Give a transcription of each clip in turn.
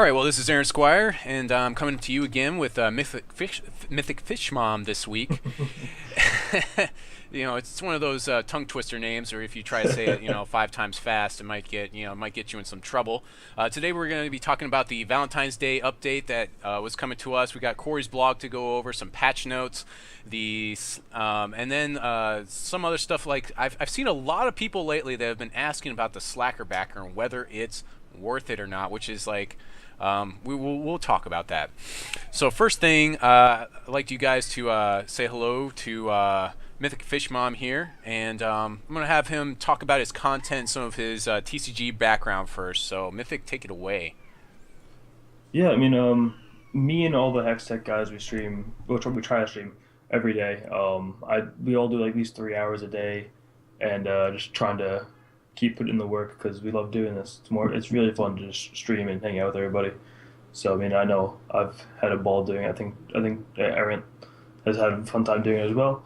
All right, well, this is Aaron Squire, and I'm coming to you again with Mythic Fishmom this week. It's one of those tongue twister names, or if you try to say it, 5 times fast, it might get you in some trouble. Today we're going to be talking about the Valentine's Day update that was coming to us. We got Corey's blog to go over, some patch notes, and then some other stuff. Like I've seen a lot of people lately that have been asking about the Slacker backer and whether it's worth it or not, which is like. We'll talk about that. So first thing, I'd like you guys to say hello to Mythic Fishmom here, and I'm going to have him talk about his content, some of his TCG background first. So Mythic, take it away. Yeah, I mean, me and all the Hex Tech guys we stream, which we try to stream every day. We all do like at least 3 hours a day, and just trying to keep putting in the work because we love doing this. It's really fun to just stream and hang out with everybody. So I mean, I know I've had a ball doing it. I think Aaron has had a fun time doing it as well.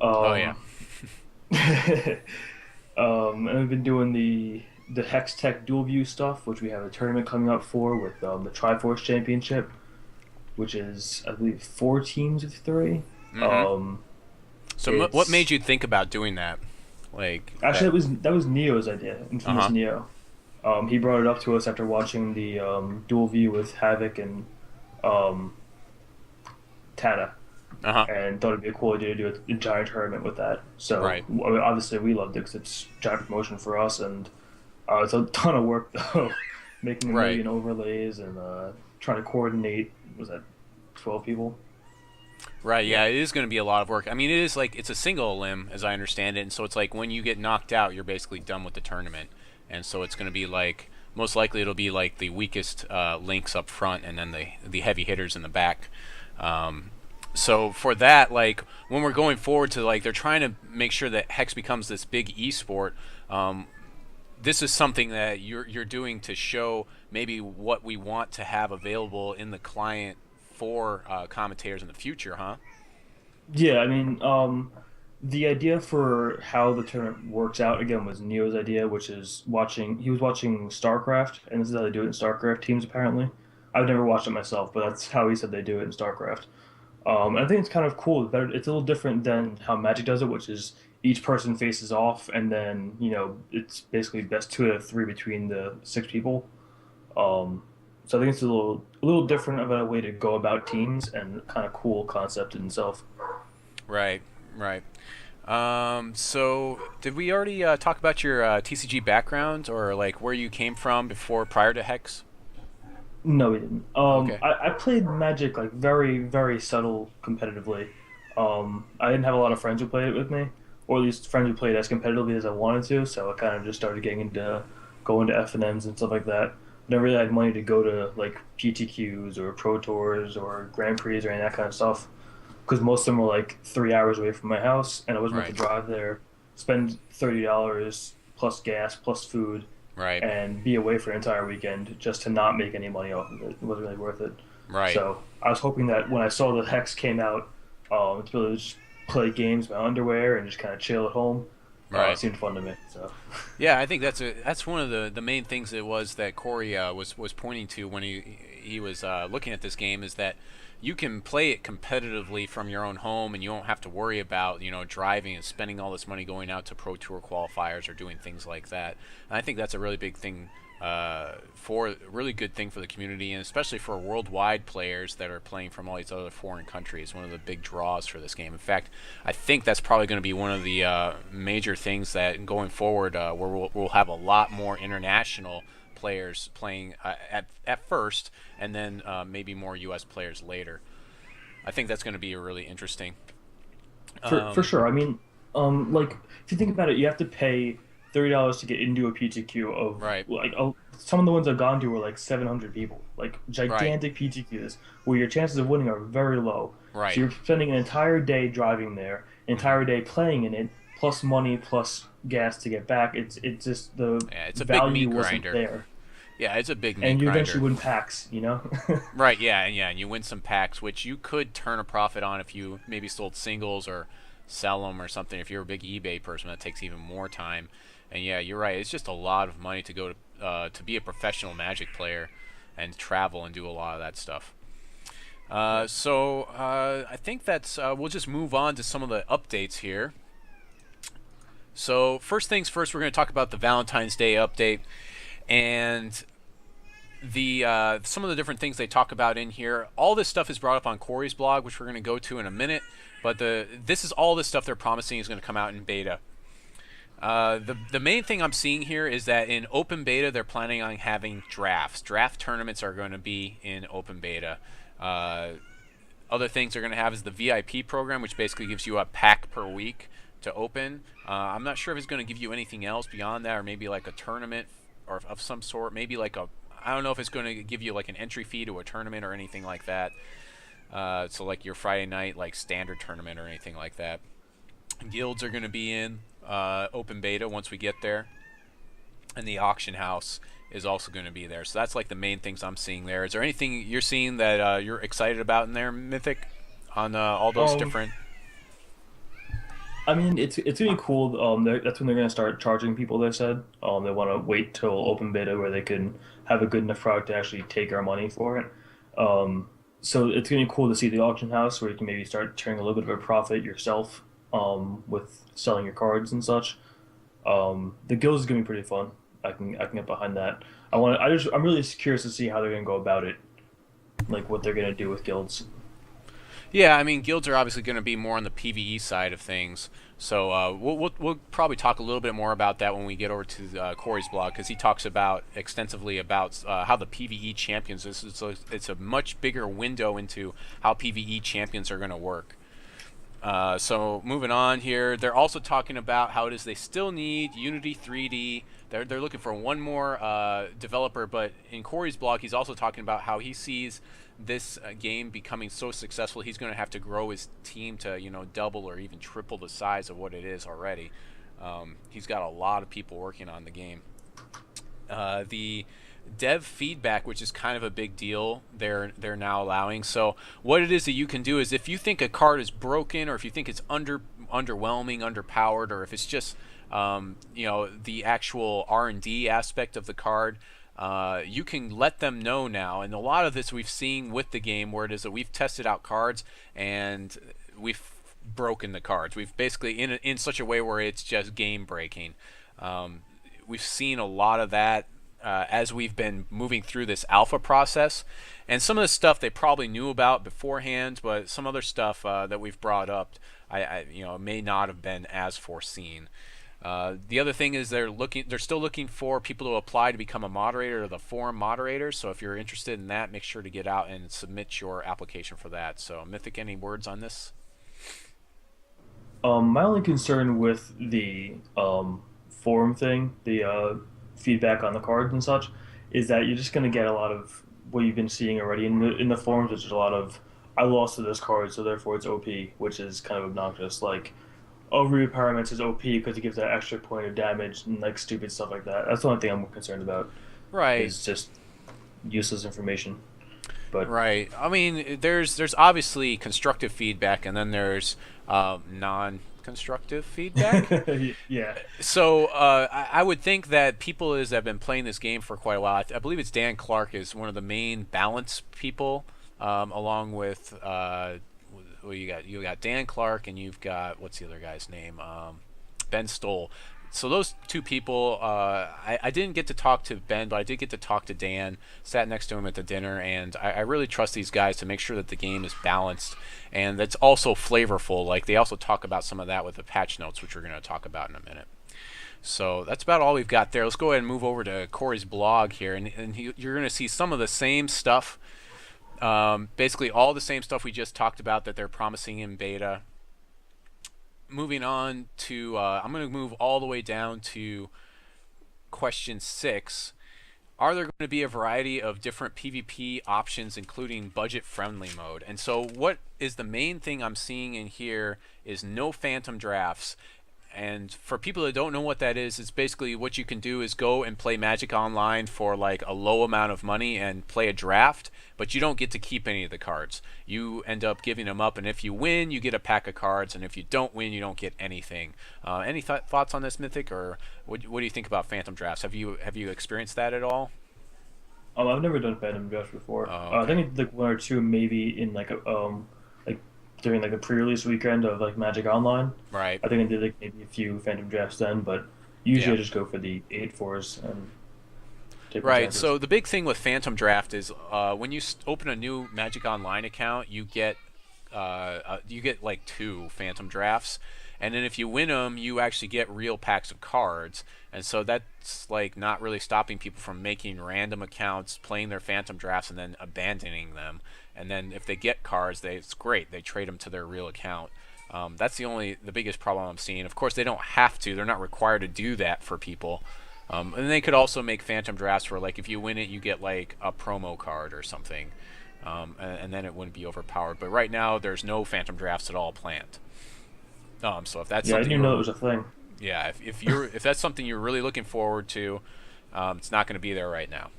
Oh yeah. And we've been doing the Hex Tech dual view stuff, which we have a tournament coming up for with the Triforce Championship, which is I believe 4 teams of 3. Mm-hmm. So what made you think about doing that? Actually, that was Neo's idea, Infamous Neo. He brought it up to us after watching the dual view with Havoc and Tata, and thought it'd be a cool idea to do a giant tournament with that. So right. Obviously we loved it because it's giant promotion for us, and it's a ton of work though, making a million overlays and trying to coordinate. Was that 12 people? Right, yeah, it is going to be a lot of work. I mean, it is like it's a single limb, as I understand it, and so it's like when you get knocked out, you're basically done with the tournament, and so it's going to be like most likely it'll be like the weakest links up front, and then the heavy hitters in the back. So for that, like when we're going forward to like they're trying to make sure that Hex becomes this big esport. This is something that you're doing to show maybe what we want to have available in the client for commentators in the future, huh? Yeah, I mean, the idea for how the tournament works out again was Neo's idea, which is watching. He was watching StarCraft, and this is how they do it in StarCraft teams. Apparently, I've never watched it myself, but that's how he said they do it in StarCraft. I think it's kind of cool. It's a little different than how Magic does it, which is each person faces off, and then it's basically best 2 out of 3 between the 6 people. So I think it's a little different of a way to go about teams and kind of cool concept in itself. Right, right. So did we already talk about your TCG background or like where you came from prior to Hex? No, we didn't. Okay. I played Magic like very, very subtle competitively. I didn't have a lot of friends who played it with me, or at least friends who played as competitively as I wanted to. So I kind of just started getting into going to FNMs and stuff like that. Never really had money to go to like PTQs or Pro Tours or Grand Prix or any of that kind of stuff because most of them were like 3 hours away from my house, and I wasn't going to drive there, spend $30 plus gas plus food, and be away for an entire weekend just to not make any money off of it. It wasn't really worth it. Right. So I was hoping that when I saw the Hex came out, to be able to just play games in my underwear and just kind of chill at home. It seemed fun to me. So. Yeah, I think that's one of the main things it was that Corey was pointing to when he was looking at this game is that you can play it competitively from your own home and you don't have to worry about driving and spending all this money going out to Pro Tour qualifiers or doing things like that. And I think that's a really big thing really good thing for the community, and especially for worldwide players that are playing from all these other foreign countries. One of the big draws for this game. In fact, I think that's probably going to be one of the major things that going forward, where we'll have a lot more international players playing at first, and then maybe more U.S. players later. I think that's going to be really interesting. For sure. I mean, like if you think about it, you have to pay $30 to get into a PTQ of like some of the ones I've gone to were like 700 people, like gigantic PTQs where your chances of winning are very low. Right. So you're spending an entire day driving there, an entire day playing in it, plus money, plus gas to get back. It's just it's a value big meat wasn't grinder. there. Yeah, it's a big meat and you grinder. eventually win packs, Right, yeah, and you win some packs, which you could turn a profit on if you maybe sold singles or sell them or something. If you're a big eBay person, that takes even more time. And yeah, you're right. It's just a lot of money to go to be a professional Magic player. and travel and do a lot of that stuff. I think that's we'll just move on to some of the updates here. So first things first, we're going to talk about the Valentine's Day update and the some of the different things they talk about in here. All this stuff is brought up on Corey's blog, which we're going to go to in a minute. But this is all the stuff they're promising is going to come out in beta. The main thing I'm seeing here is that in open beta they're planning on having drafts. Draft tournaments are going to be in open beta. Other things they're going to have is the VIP program, which basically gives you a pack per week to open. I'm not sure if it's going to give you anything else beyond that, or maybe like a tournament or of some sort. Maybe like I don't know if it's going to give you like an entry fee to a tournament or anything like that. So like your Friday night like standard tournament or anything like that. Guilds are going to be in open beta once we get there, and the auction house is also going to be there. So that's like the main things I'm seeing there. Is there anything you're seeing that you're excited about in there, Mythic, on all those different? I mean, it's gonna be cool. That's when they're gonna start charging people. They said they want to wait till open beta where they can have a good enough product to actually take our money for it. So it's gonna be cool to see the auction house where you can maybe start turning a little bit of a profit yourself with selling your cards and such. The guilds is gonna be pretty fun. I can get behind that. I'm really curious to see how they're gonna go about it, like what they're gonna do with guilds. Yeah, I mean, guilds are obviously going to be more on the PvE side of things. So we'll probably talk a little bit more about that when we get over to Corey's blog, because he talks about extensively about how the PvE champions. It's a much bigger window into how PvE champions are going to work. So moving on here, they're also talking about how it is they still need Unity 3D. They're looking for one more developer, but in Corey's blog, he's also talking about how he sees this game becoming so successful, he's going to have to grow his team to double or even triple the size of what it is already. He's got a lot of people working on the game. The dev feedback, which is kind of a big deal, they're now allowing. So what it is that you can do is if you think a card is broken, or if you think it's underwhelming, underpowered, or if it's just the actual R&D aspect of the card, you can let them know now. And a lot of this we've seen with the game, where it is that we've tested out cards and we've broken the cards. We've basically in such a way where it's just game breaking. We've seen a lot of that as we've been moving through this alpha process, and some of the stuff they probably knew about beforehand, but some other stuff that we've brought up, I may not have been as foreseen. The other thing is they're still looking for people to apply to become a moderator or the forum moderator. So if you're interested in that, make sure to get out and submit your application for that. So Mythic, any words on this? My only concern with the forum thing, the feedback on the cards and such, is that you're just going to get a lot of what you've been seeing already in the forums, which is a lot of I lost to this card, so therefore it's OP, which is kind of obnoxious. Like, oh, Ruby Pyromancer is OP because it gives that extra point of damage and like stupid stuff like that. That's the only thing I'm concerned about. Right. Is just useless information. But right. I mean, there's obviously constructive feedback, and then there's non-constructive feedback. yeah. So I would think that people that have been playing this game for quite a while, I believe it's Dan Clark is one of the main balance people, along with well, you got Dan Clark, and you've got, what's the other guy's name? Ben Stoll. So those two people, I didn't get to talk to Ben, but I did get to talk to Dan. Sat next to him at the dinner, and I really trust these guys to make sure that the game is balanced and that's also flavorful. Like, they also talk about some of that with the patch notes, which we're going to talk about in a minute. So that's about all we've got there. Let's go ahead and move over to Corey's blog here, and you're going to see some of the same stuff. Basically all the same stuff we just talked about that they're promising in beta. Moving on to, I'm going to move all the way down to question 6. Are there going to be a variety of different PvP options, including budget-friendly mode? And so what is the main thing I'm seeing in here is no phantom drafts. And for people that don't know what that is, it's basically what you can do is go and play Magic Online for like a low amount of money and play a draft, but you don't get to keep any of the cards. You end up giving them up, and if you win, you get a pack of cards, and if you don't win, you don't get anything. Any thoughts on this, Mythic, or what do you think about phantom drafts? Have you experienced that at all? I've never done Phantom Draft before. Oh, I okay. think I did like one or two maybe in like a like during like a pre-release weekend of like Magic Online. Right. I think I did like maybe a few Phantom Drafts then, but Yeah. usually I just go for the 8/4s and take my Right. chances. So the big thing with Phantom Draft is when you open a new Magic Online account, you get like two Phantom Drafts, and then if you win them, you actually get real packs of cards. And so that's like not really stopping people from making random accounts, playing their Phantom Drafts, and then abandoning them. And then if they get cards, it's great. They trade them to their real account. That's the biggest problem I'm seeing. Of course, they don't have to. They're not required to do that for people. And they could also make Phantom Drafts where, like, if you win it, you get like a promo card or something, and then it wouldn't be overpowered. But right now, there's no Phantom Drafts at all planned. So if that's Yeah, I something didn't even know it was a thing. yeah, if that's something you're really looking forward to, it's not going to be there right now.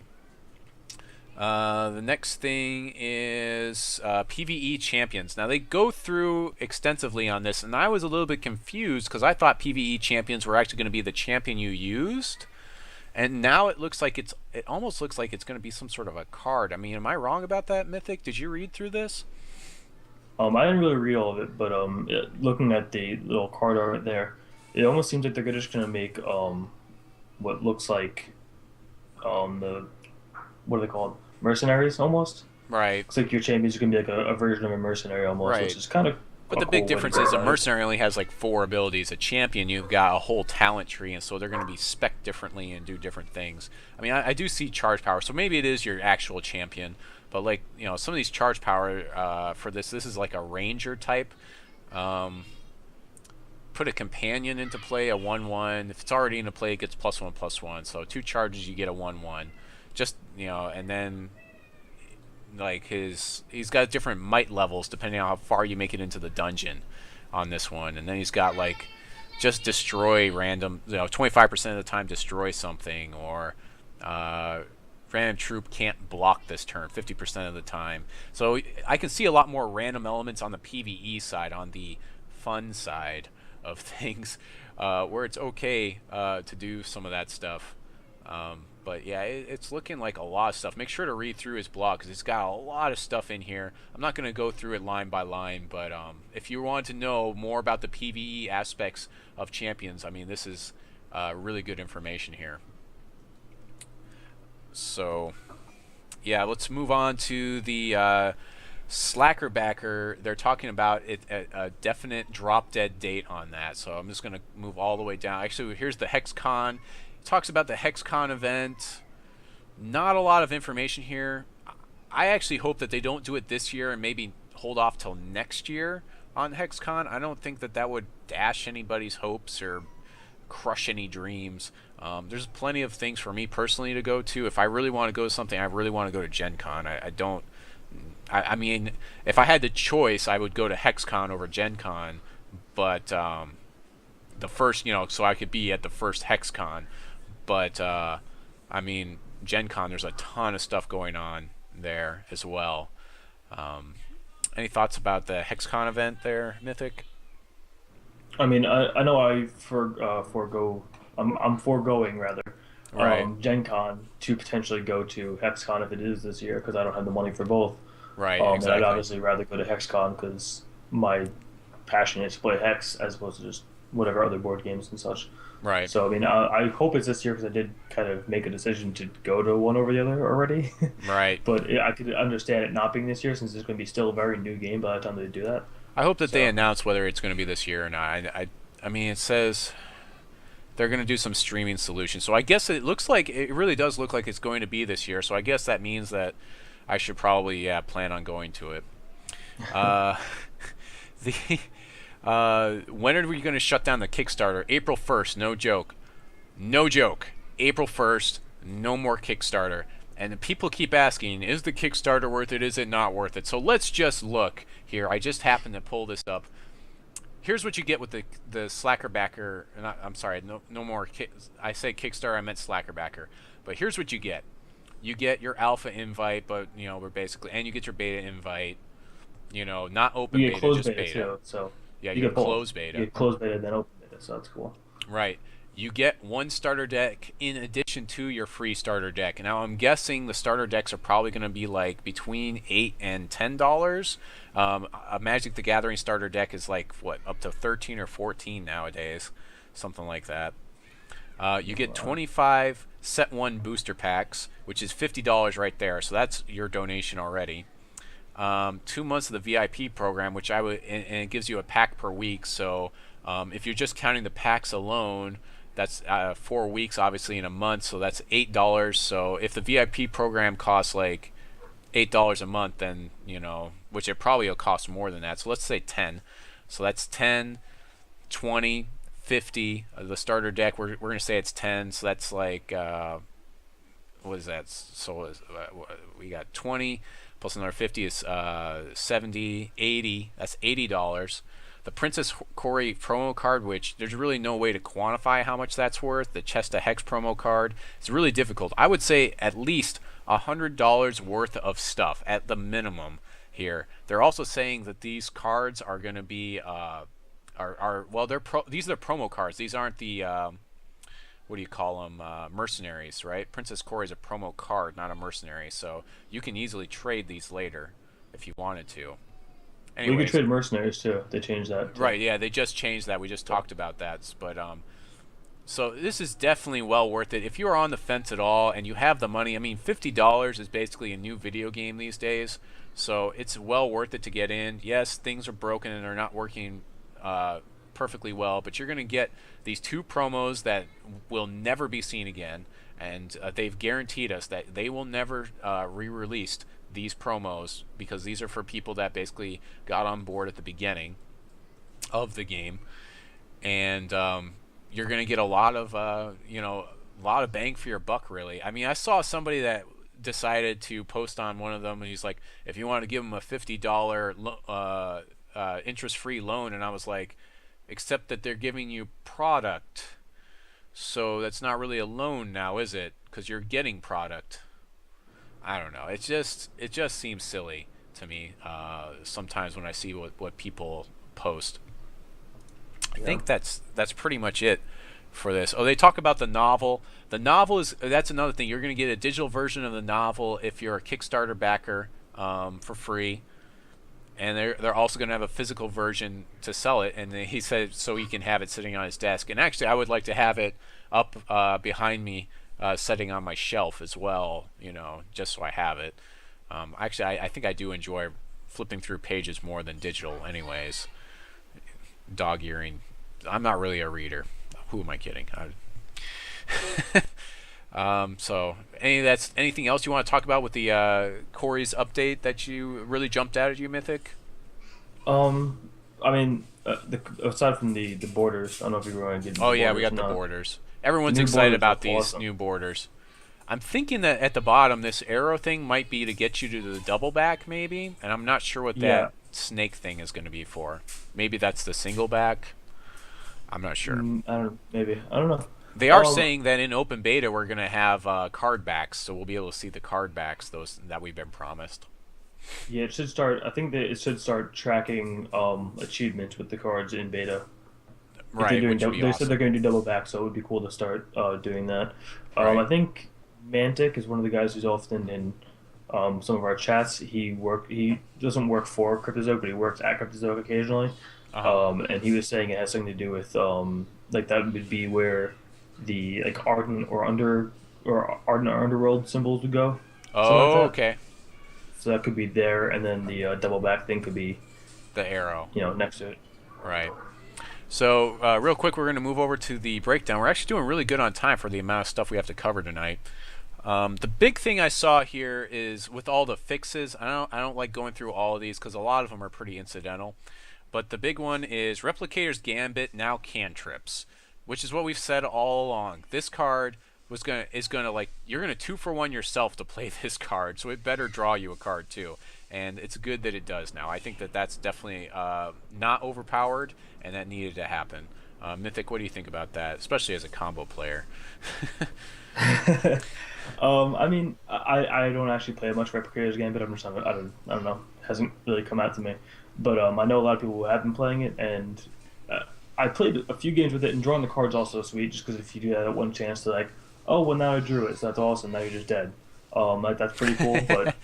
The next thing is PVE champions. Now they go through extensively on this, and I was a little bit confused because I thought PVE champions were actually going to be the champion you used, and now it almost looks like it's going to be some sort of a card. I mean, am I wrong about that, Mythic? Did you read through this? I didn't really read all of it, but looking at the little card art there, it almost seems like they're just gonna make what looks like the what are they called? Mercenaries almost. Right, Looks like your champions are gonna be like a version of a mercenary almost, which right. is kind of But a the big cool way to difference go is a about it. mercenary only has like four abilities. A champion, you've got a whole talent tree, and so they're going to be spec differently and do different things. I mean, I do see charge power, so maybe it is your actual champion. But like some of these charge power for this is like a ranger type. Um, Put a companion into play, a 1/1. If it's already into play, it gets +1/+1. So two charges, you get a 1/1. Just and then like he's got different might levels depending on how far you make it into the dungeon on this one, and then he's got like just destroy random 25% of the time destroy something, or uh, random troop can't block this turn 50% of the time. So I can see a lot more random elements on the PvE side, on the fun side of things, where it's okay to do some of that stuff. But yeah, it's looking like a lot of stuff. Make sure to read through his blog because he's got a lot of stuff in here. I'm not going to go through it line by line, but if you want to know more about the PvE aspects of champions, I mean, this is really good information here. So yeah, let's move on to the Slacker backer. They're talking about it, a definite drop dead date on that. So I'm just going to move all the way down. Actually, here's the HexCon. It talks about the HexCon event. Not a lot of information here. I actually hope that they don't do it this year and maybe hold off till next year on HexCon. I don't think that that would dash anybody's hopes or crush any dreams. There's plenty of things for me personally to go to. If I really want to go to something, I really want to go to Gen Con. I don't. I mean, if I had the choice, I would go to HexCon over Gen Con, but the first, so I could be at the first HexCon. But I mean, Gen Con, there's a ton of stuff going on there as well. Any thoughts about the HexCon event there, Mythic? I mean, I know forego. I'm foregoing rather Right, Gen Con to potentially go to HexCon if it is this year because I don't have the money for both. right, And I'd exactly. obviously rather go to HexCon because my passion is to play Hex as opposed to just whatever other board games and such. Right, So I mean, I hope it's this year because I did kind of make a decision to go to one over the other already. right. But I could understand it not being this year since it's going to be still a very new game by the time they do that. I hope that they So announce whether it's going to be this year or not. I mean, it says they're going to do some streaming solution. So I guess it really does look like it's going to be this year. So I guess that means that I should probably plan on going to it. Uh, the when are we going to shut down the Kickstarter? April 1st, no joke. No joke. April 1st, no more Kickstarter. And people keep asking, is the Kickstarter worth it? Is it not worth it? So let's just look here. I just happened to pull this up. Here's what you get with the Slacker backer. I'm sorry, no more. I say Kickstarter, I meant Slacker backer. But here's what you get. You get your alpha invite, but we're basically, and you get your beta invite. Not open you get beta, closed just beta beta. too. So Yeah, you you get get both. closed You beta. get closed beta then open beta. So that's cool. Right. you get one starter deck in addition to your free starter deck. Now I'm guessing the starter decks are probably going to be like between $8 and $10. A Magic the Gathering starter deck is like what, up to 13 or 14 nowadays, something like that. You get 25 set one booster packs, which is $50 right there. So that's your donation already. 2 months of the VIP program, which I would, and it gives you a pack per week. So if you're just counting the packs alone, that's 4 weeks, obviously, in a month. So that's $8. So if the VIP program costs like $8 a month, then, you know, which it probably will cost more than that. So let's say 10. So that's 10, 20, 50. The starter deck, we're going to say it's 10. So that's like, what is that? So we got 20 plus another 50 is 70, 80. That's $80. The Princess Corey promo card, which there's really no way to quantify how much that's worth. The Chesta Hex promo card, it's really difficult. I would say at least $100 worth of stuff at the minimum here. They're also saying that these cards are going to be well, these are the promo cards. These aren't the what do you call them, mercenaries, right? Princess Corey is a promo card, not a mercenary, so you can easily trade these later if you wanted to. Anyways, we could trade mercenaries too. They changed that too. Right, yeah, they just changed that. We just talked about that. But so this is definitely well worth it. If you're on the fence at all and you have the money, I mean, $50 is basically a new video game these days. So it's well worth it to get in. Yes, things are broken and they're not working perfectly well, but you're going to get these 2 promos that will never be seen again. And they've guaranteed us that they will never re-released these promos, because these are for people that basically got on board at the beginning of the game, and you're going to get a lot of a lot of bang for your buck, really. I mean, I saw somebody that decided to post on one of them, and he's like, if you want to give him a $50 interest-free loan, and I was like, except that they're giving you product, so that's not really a loan now, is it? Because you're getting product. I don't know. It just seems silly to me sometimes when I see what people post. I think that's pretty much it for this. Oh, they talk about the novel. The novel that's another thing. You're going to get a digital version of the novel if you're a Kickstarter backer for free, and they're also going to have a physical version to sell it. And he said so he can have it sitting on his desk. And actually, I would like to have it up behind me. Setting on my shelf as well, you know, just so I have it. Actually, I think I do enjoy flipping through pages more than digital anyways. Dog-earing. I'm not really a reader. Who am I kidding? So, anything else you want to talk about with the Corey's update that you really jumped out at you, Mythic? I mean, aside from the borders, I don't know if you were going to get. Oh yeah, we got the borders. Everyone's excited about these new borders. I'm thinking that at the bottom, this arrow thing might be to get you to the double back, maybe. And I'm not sure what that snake thing is going to be for. Maybe that's the single back. I'm not sure. I don't know. They are saying that in open beta we're going to have card backs, so we'll be able to see the card backs, those that we've been promised. Yeah, it should start. I think that it should start tracking achievements with the cards in beta. Right, they said they're going to do double back, so it would be cool to start doing that. Right. I think Mantic is one of the guys who's often in some of our chats. He doesn't work for Cryptozoic, but he works at Cryptozoic occasionally. And he was saying it has something to do with like that would be where the like Ardent or Underworld symbols would go. Oh, like okay. So that could be there, and then the double back thing could be the arrow. Next to it. Right. So, real quick, we're going to move over to the breakdown. We're actually doing really good on time for the amount of stuff we have to cover tonight. The big thing I saw here is with all the fixes. I don't like going through all of these because a lot of them are pretty incidental. But the big one is Replicator's Gambit, now cantrips, which is what we've said all along. This card is gonna like, you're gonna 2-for-1 yourself to play this card, so it better draw you a card too. And it's good that it does now. I think that that's definitely not overpowered, and that needed to happen. Mythic, what do you think about that, especially as a combo player? I mean, I don't actually play much Replicator's Gambit. I don't know. It hasn't really come out to me. But I know a lot of people who have been playing it, and I played a few games with it, and drawing the card's also sweet, just because if you do that at one chance to like, oh well now I drew it, so that's awesome. Now you're just dead. Like that's pretty cool. But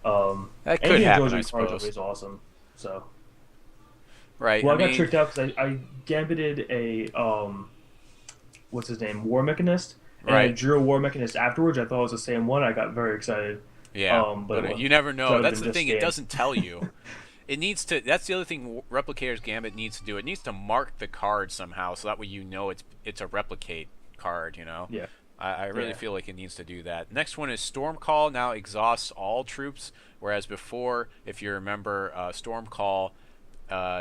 That could anything that happen, draws I your card's suppose. always awesome. So Right. I well, I got mean, tricked out because I gambited a what's his name, War Mechanist, and I right. drew a War Mechanist afterwards. I thought it was the same one. I got very excited. Yeah, But it but wasn't. you never So it know. would have That's been the just thing. It scanned. doesn't tell you. It needs to. That's the other thing. Replicator's Gambit needs to do. It needs to mark the card somehow, so that way you know it's a replicate card. You know. Yeah, I really yeah. feel like it needs to do that. Next one is Storm Call. Now exhausts all troops, whereas before, if you remember, Storm Call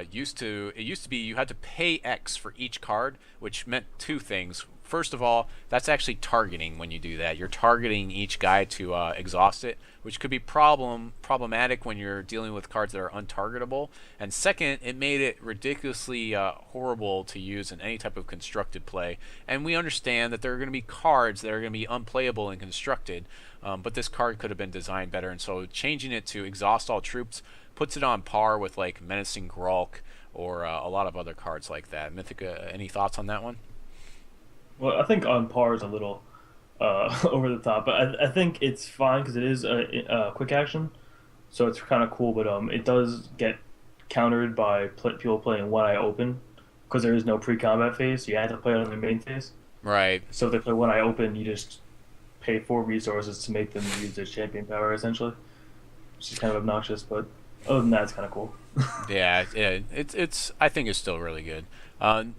used to be you had to pay X for each card, which meant two things. First of all, that's actually targeting when you do that. You're targeting each guy to exhaust it, which could be problematic when you're dealing with cards that are untargetable. And second, it made it ridiculously horrible to use in any type of constructed play. And we understand that there are going to be cards that are going to be unplayable in constructed, but this card could have been designed better. And so changing it to exhaust all troops puts it on par with like Menacing Grolk or a lot of other cards like that. Mythic, any thoughts on that one? Well, I think on par is a little over the top, but I think it's fine because it is a quick action, so it's kind of cool. But it does get countered by people playing One Eye Open because there is no pre-combat phase. So you have to play it on the main phase. Right. So if they play One Eye Open, you just pay 4 resources to make them use their champion power essentially, which is kind of obnoxious. But other than that, it's kind of cool. Yeah, it's. I think it's still really good.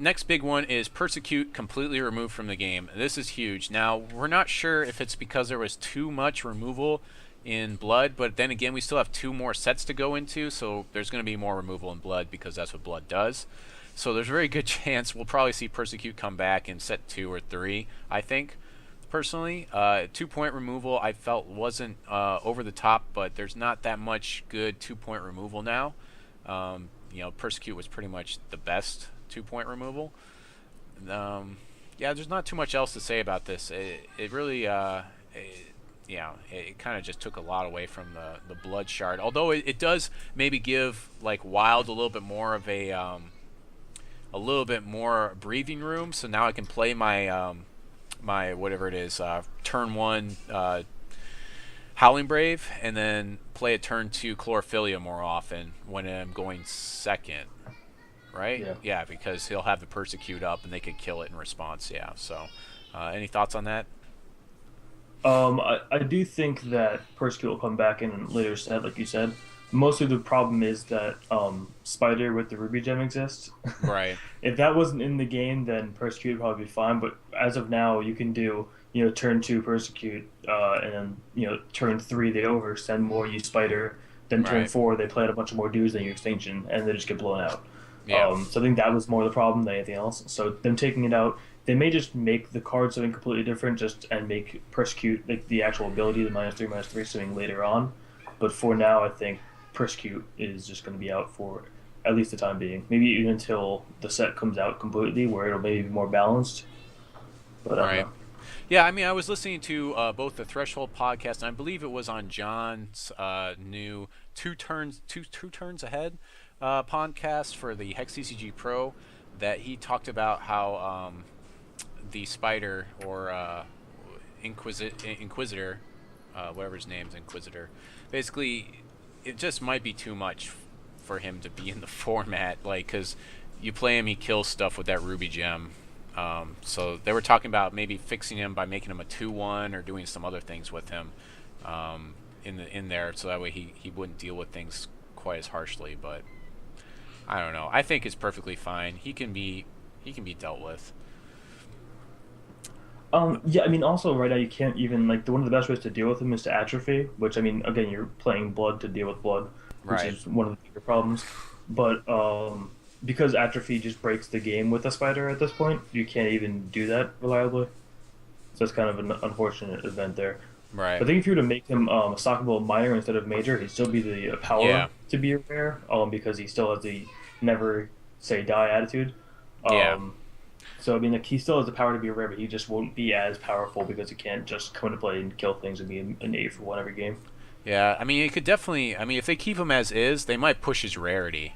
Next big one is Persecute completely removed from the game. This is huge. Now we're not sure if it's because there was too much removal in Blood, but then again we still have 2 more sets to go into, so there's going to be more removal in Blood because that's what Blood does. So there's a very good chance we'll probably see Persecute come back in set 2 or 3. I think personally, 2-point removal I felt wasn't over the top, but there's not that much good 2-point removal now. Persecute was pretty much the best 2-point removal. Yeah, there's not too much else to say about this. It really, it kind of just took a lot away from the Blood Shard. Although it does maybe give like Wild a little bit more of a little bit more breathing room. So now I can play my my whatever it is, turn 1 Howling Brave, and then play a turn 2 Chlorophylla more often when I'm going second, right? Yeah. Yeah, because he'll have the Persecute up and they could kill it in response. Yeah. So, any thoughts on that? I do think that Persecute will come back in a later set, like you said. Mostly the problem is that Spider with the Ruby Gem exists. Right. If that wasn't in the game, then Persecute would probably be fine. But as of now, you can do turn 2 Persecute, and then turn 3 they overextend more, use Spider. Then turn Right. 4 they play out a bunch of more dudes, then you Extinction, and they just get blown out. Yeah. So I think that was more the problem than anything else. So them taking it out, they may just make the card something completely different, and make Persecute like the actual ability, the -3/-3 something later on. But for now, I think Persecute is just going to be out for at least the time being. Maybe even until the set comes out completely, where it'll maybe be more balanced. But I don't Right. know. Yeah, I mean, I was listening to both the Threshold podcast, and I believe it was on John's new two turns ahead podcast for the Hex CCG Pro, that he talked about how the Spider or Inquisitor, whatever his name's Inquisitor, basically it just might be too much for him to be in the format, like, because you play him, he kills stuff with that Ruby Gem. So they were talking about maybe fixing him by making him a 2/1 or doing some other things with him in there, so that way he wouldn't deal with things quite as harshly. But I don't know. I think it's perfectly fine. He can be dealt with. Yeah, I mean, also right now you can't even like one of the best ways to deal with him is to atrophy, which I mean, again, you're playing blood to deal with blood, which Right. is one of the bigger problems. But because atrophy just breaks the game with a spider at this point, you can't even do that reliably. So it's kind of an unfortunate event there. Right. I think if you were to make him a stockable minor instead of major, he'd still be the power Yeah. to be a rare, because he still has the never say die attitude. Yeah. So I mean, like he still has the power to be a rare, but he just won't be as powerful because he can't just come into play and kill things and be an 8 for 1 every game. Yeah, I mean, it could definitely. I mean, if they keep him as is, they might push his rarity,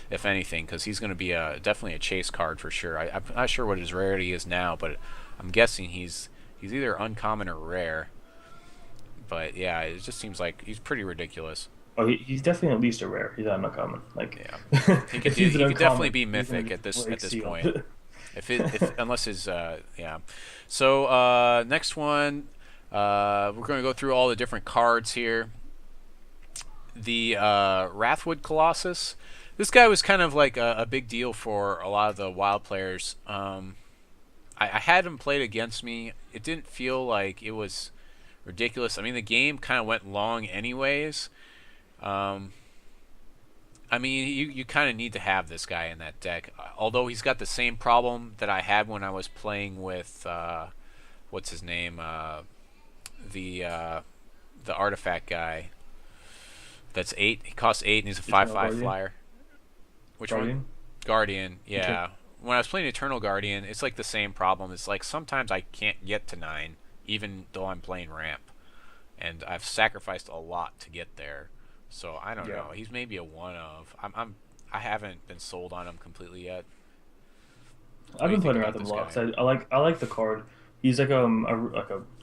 if anything, because he's going to be definitely a chase card for sure. I'm not sure what his rarity is now, but I'm guessing he's either uncommon or rare. But yeah, it just seems like he's pretty ridiculous. Oh, he's definitely at least a rare. He's not uncommon. Like, Yeah, if he's an he could definitely uncommon, be he's gonna mythic be at this like point. sealed. If unless his yeah. So next one, we're going to go through all the different cards here. The Wrathwood Colossus. This guy was kind of like a big deal for a lot of the wild players. I had him played against me. It didn't feel like it was ridiculous. I mean, the game kind of went long anyways. I mean, you kind of need to have this guy in that deck. Although he's got the same problem that I had when I was playing with, what's his name? The artifact guy. That's 8. He costs 8 and he's a 5/5 flyer. Which Guardian? one? Guardian, yeah. Okay. When I was playing Eternal Guardian, it's like the same problem. It's like sometimes I can't get to 9, even though I'm playing ramp. And I've sacrificed a lot to get there. So I don't know. He's maybe a one of. I haven't been sold on him completely yet. I've been playing around with him a lot. 'Cause I like the card. He's like not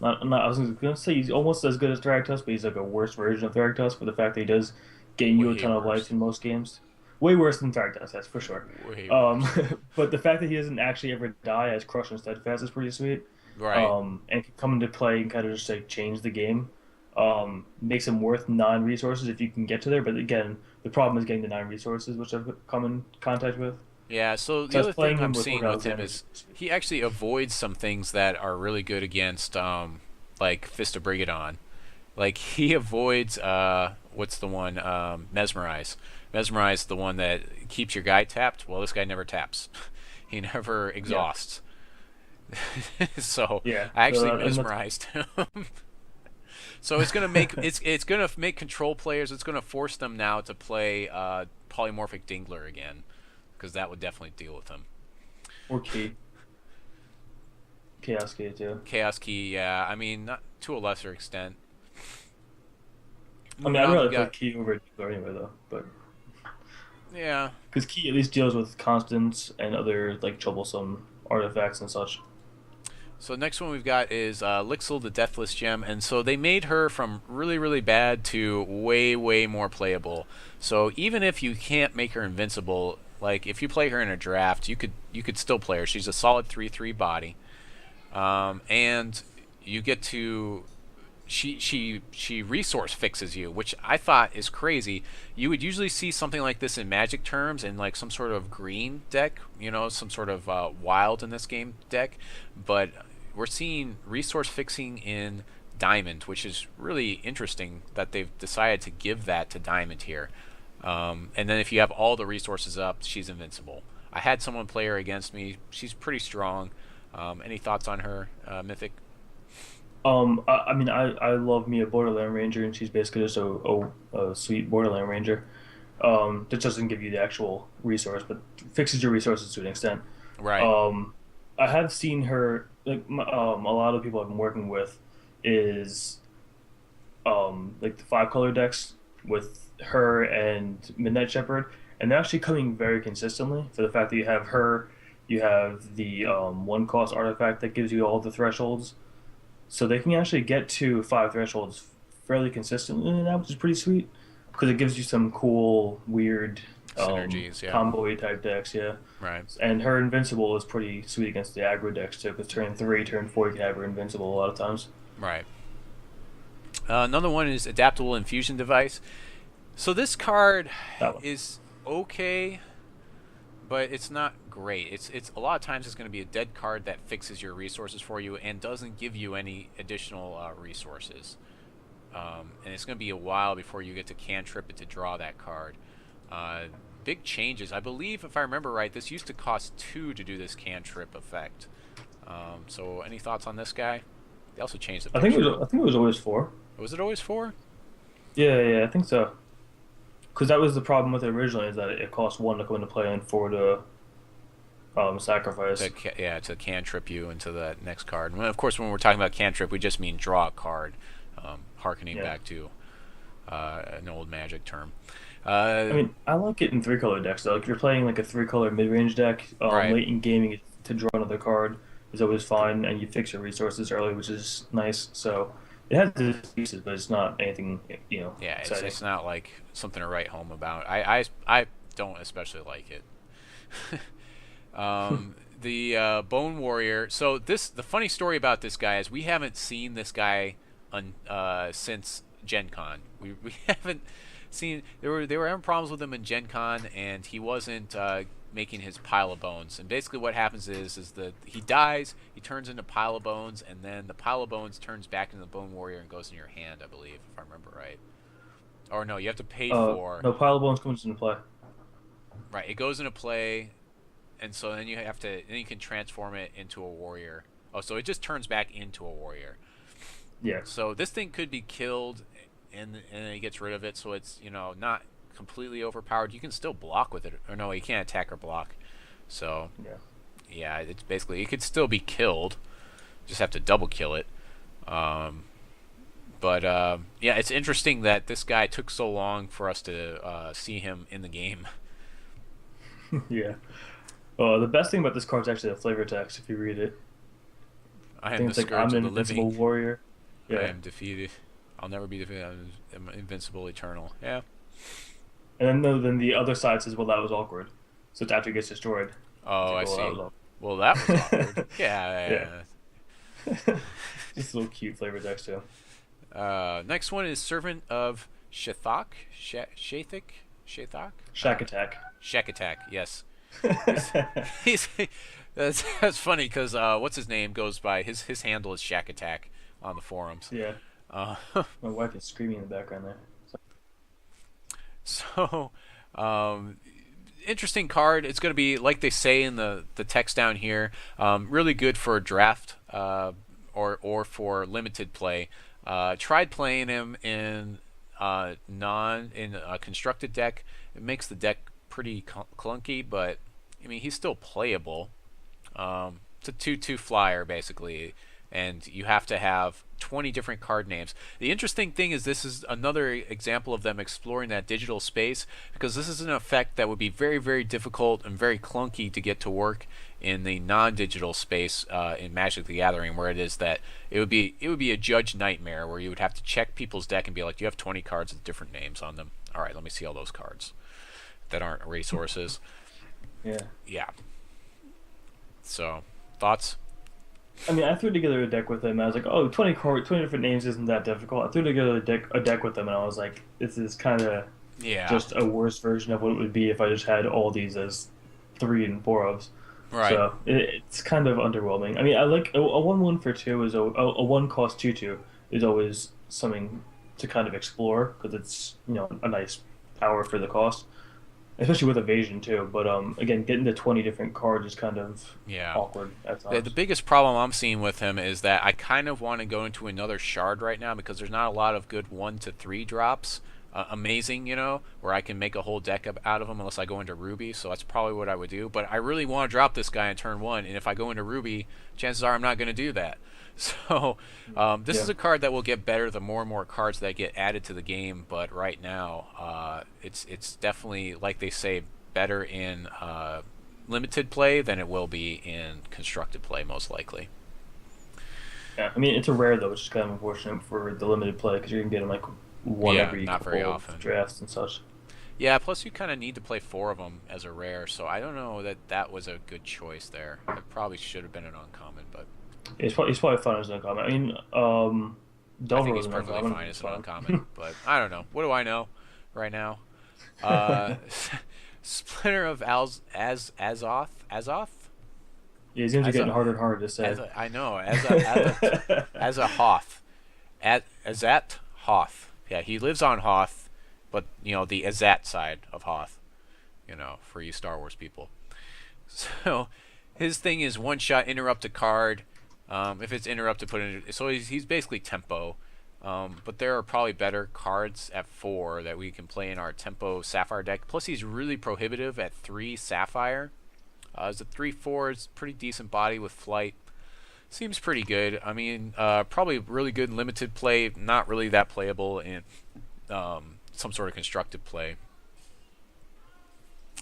I was gonna say he's almost as good as Thragtusk, but he's like a worse version of Thragtusk for the fact that he does gain you a ton of life in most games. Way worse than Thragtusk, that's for sure. Way worse. But the fact that he doesn't actually ever die as Crush and Steadfast is pretty sweet. Right. And can come into play and kind of just like change the game. Makes him worth 9 resources if you can get to there. But again, the problem is getting the 9 resources, which I've come in contact with. Yeah, so the other thing I'm seeing with him is he actually avoids some things that are really good against, like Fist of Brigadon. Like, he avoids, what's the one, Mesmerize. Mesmerize, the one that keeps your guy tapped. Well, this guy never taps. He never exhausts. Yeah. So, yeah, I actually mesmerized him. So it's gonna make it's gonna make control players. It's gonna force them now to play Polymorphic Dingler again, because that would definitely deal with him. Or Chaos Key too. Chaos Key, yeah. I mean, not to a lesser extent. I mean, I'd rather play Key over Dingler anyway, though. But yeah, because Key at least deals with constants and other like troublesome artifacts and such. So next one we've got is Lixil, the Deathless Gem, and so they made her from really, really bad to way, way more playable. So even if you can't make her invincible, like if you play her in a draft, you could still play her. She's a solid 3/3 body, and you get to she resource fixes you, which I thought is crazy. You would usually see something like this in Magic terms in like some sort of green deck, you know, some sort of wild in this game deck, but we're seeing resource fixing in Diamond, which is really interesting that they've decided to give that to Diamond here. And then if you have all the resources up, she's invincible. I had someone play her against me. She's pretty strong. Any thoughts on her, Mythic? I mean, I love me a Borderland Ranger, and she's basically just a sweet Borderland Ranger. That doesn't give you the actual resource, but fixes your resources to an extent. Right. I have seen her, like, a lot of people I've been working with is, like the 5-color decks with her and Midnight Shepherd, and they're actually coming very consistently for the fact that you have her, you have the 1-cost artifact that gives you all the thresholds. So they can actually get to 5 thresholds fairly consistently now, which is pretty sweet because it gives you some cool, weird synergies, yeah. combo type decks, yeah. Right. And her Invincible is pretty sweet against the aggro decks too, because turn 3, turn 4, you can have her Invincible a lot of times. Right. Another one is Adaptable Infusion Device. So this card is okay, but it's not great. It's a lot of times it's going to be a dead card that fixes your resources for you and doesn't give you any additional resources. And it's going to be a while before you get to cantrip it to draw that card. Big changes. I believe, if I remember right, this used to cost 2 to do this cantrip effect. So any thoughts on this guy? They also changed the picture. I think it was always 4. Was it always 4? Yeah, I think so. Because that was the problem with it originally, is that it cost 1 to come into play and 4 to sacrifice. To cantrip you into that next card. And of course, when we're talking about cantrip, we just mean draw a card, harkening back to an old Magic term. I mean, I like it in three-color decks though. Like if you're playing like a three-color mid-range deck, Right. late in gaming to draw another card is always fine, and you fix your resources early, which is nice. So it has its uses, but it's not anything Yeah, exciting. it's not like something to write home about. I don't especially like it. The Bone Warrior. So the funny story about this guy is we haven't seen this guy since Gen Con. We haven't seen they were having problems with him in Gen Con, and he wasn't making his pile of bones. And basically what happens is that he dies, he turns into pile of bones, and then the pile of bones turns back into the Bone Warrior and goes in your hand, I believe, if I remember right. Or no, you have to pay for. No, Pile of Bones comes into play. Right, it goes into play, and so then you can transform it into a warrior. Oh, so it just turns back into a warrior. Yeah, So this thing could be killed, and then he gets rid of it, so it's not completely overpowered. You can still block with it, or no, you can't attack or block. So yeah. yeah, it's basically it could still be killed. Just have to double kill it. But yeah, it's interesting that this guy took so long for us to see him in the game. Yeah. The best thing about this card is actually the flavor text. If you read it, I I am think the it's like I'm scourge of an the invincible living. warrior. I Yeah, am defeated. I'll never be defeated. I'm invincible, eternal. Yeah. and then the other side says, "Well, that was awkward." So it's after it gets destroyed. It's Oh, like, I "Well, that see. was Well, that was awkward. awkward." Yeah. Yeah, just a little cute flavor text too. Next one is Servant of Shathak. Shathak? Shathak? Shack attack. Shack Attack. Yes. He's, he's that's funny because what's his name goes by his handle is Shack Attack on the forums. Yeah, Uh, my wife is screaming in the background there. so um, interesting card. It's going to be like they say in the text down here. Really good for draft or for limited play. Tried playing him in in a constructed deck. It makes the deck pretty clunky, but I mean he's still playable. It's a 2/2 flyer basically, and you have to have 20 different card names. The interesting thing is this is another example of them exploring that digital space, because this is an effect that would be very, very difficult and very clunky to get to work in the non-digital space in Magic the Gathering, where it is that it would be a judge nightmare where you would have to check people's deck and be like, you have 20 cards with different names on them. All right, let me see all those cards that aren't resources. Yeah. Yeah. So, thoughts? I mean, I threw together a deck with him. I was like, oh, 20 different names isn't that difficult. I threw together a deck with him, and I was like, this is kind of Yeah. just a worse version of what it would be if I just had all these as three and four ofs. Right. So it's kind of underwhelming. I mean, I like a 1/1 for two is a one cost 2/2 is always something to kind of explore because it's a nice power for the cost, especially with evasion too. But again, getting to 20 different cards is kind of Yeah. awkward at The times. biggest problem I'm seeing with him is that I kind of want to go into another shard right now because there's not a lot of good 1 to 3 drops. Amazing, where I can make a whole deck out of them unless I go into Ruby. So that's probably what I would do. But I really want to drop this guy in turn 1, and if I go into Ruby, chances are I'm not going to do that. So this Yeah. is a card that will get better the more and more cards that get added to the game. But right now, it's definitely, like they say, better in limited play than it will be in constructed play, most likely. Yeah, I mean it's a rare though, which is kind of unfortunate for the limited play because you're gonna get like one Yeah, every not very couple of often. drafts and such. Yeah, plus you kind of need to play 4 of them as a rare, so I don't know that that was a good choice there. It probably should have been an uncommon, but It's probably fun as an uncommon. I mean, I think Delver he's was an perfectly uncommon. fine It's as an fine. uncommon. But I don't know. What do I know right now? Uh, Splinter of Azoth? Azoth? Yeah, these names are As getting a, harder and harder to say. I know, as a Hoth. Azat Hoth. Yeah, he lives on Hoth, but the Azat side of Hoth. For you Star Wars people. So his thing is one shot, interrupt a card. If it's interrupted, put in. So he's basically tempo. But there are probably better cards at 4 that we can play in our tempo Sapphire deck. Plus he's really prohibitive at 3 Sapphire. As a 3/4, it's pretty decent body with flight. Seems pretty good. I mean, probably really good in limited play. Not really that playable in some sort of constructive play.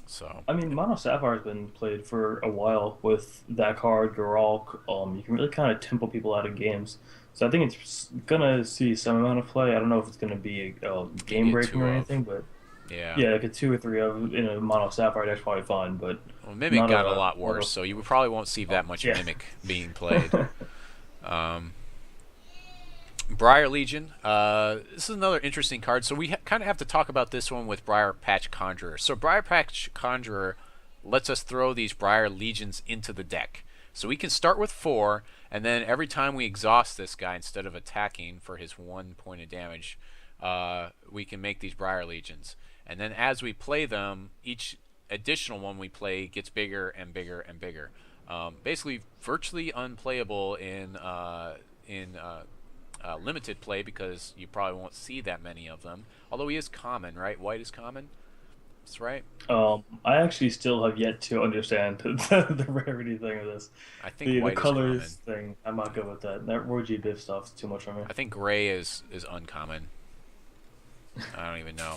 So I mean, Mono Sapphire has been played for a while with that card, Garalk. You can really kind of tempo people out of games. So I think it's gonna see some amount of play. I don't know if it's gonna be you game get breaking two or of. anything, but Yeah. yeah, like a 2 or 3 of in a Mono Sapphire deck's probably fine. But Well, Mimic not got a a lot Mono. worse, so you probably won't see that much Yeah. Mimic being played. Um, Briar Legion. This is another interesting card. So we kind of have to talk about this one with Briar Patch Conjurer. So Briar Patch Conjurer lets us throw these Briar Legions into the deck. So we can start with 4, and then every time we exhaust this guy, instead of attacking for his 1 point of damage, we can make these Briar Legions. And then as we play them, each additional one we play gets bigger and bigger and bigger. Basically, virtually unplayable in limited play because you probably won't see that many of them. Although he is common, right? White is common. That's right. I actually still have yet to understand the rarity thing of this. I think The white is common. colors thing, I'm not good with that. That Roy G. Biff stuff's too much for me. I think gray is uncommon. I don't even know.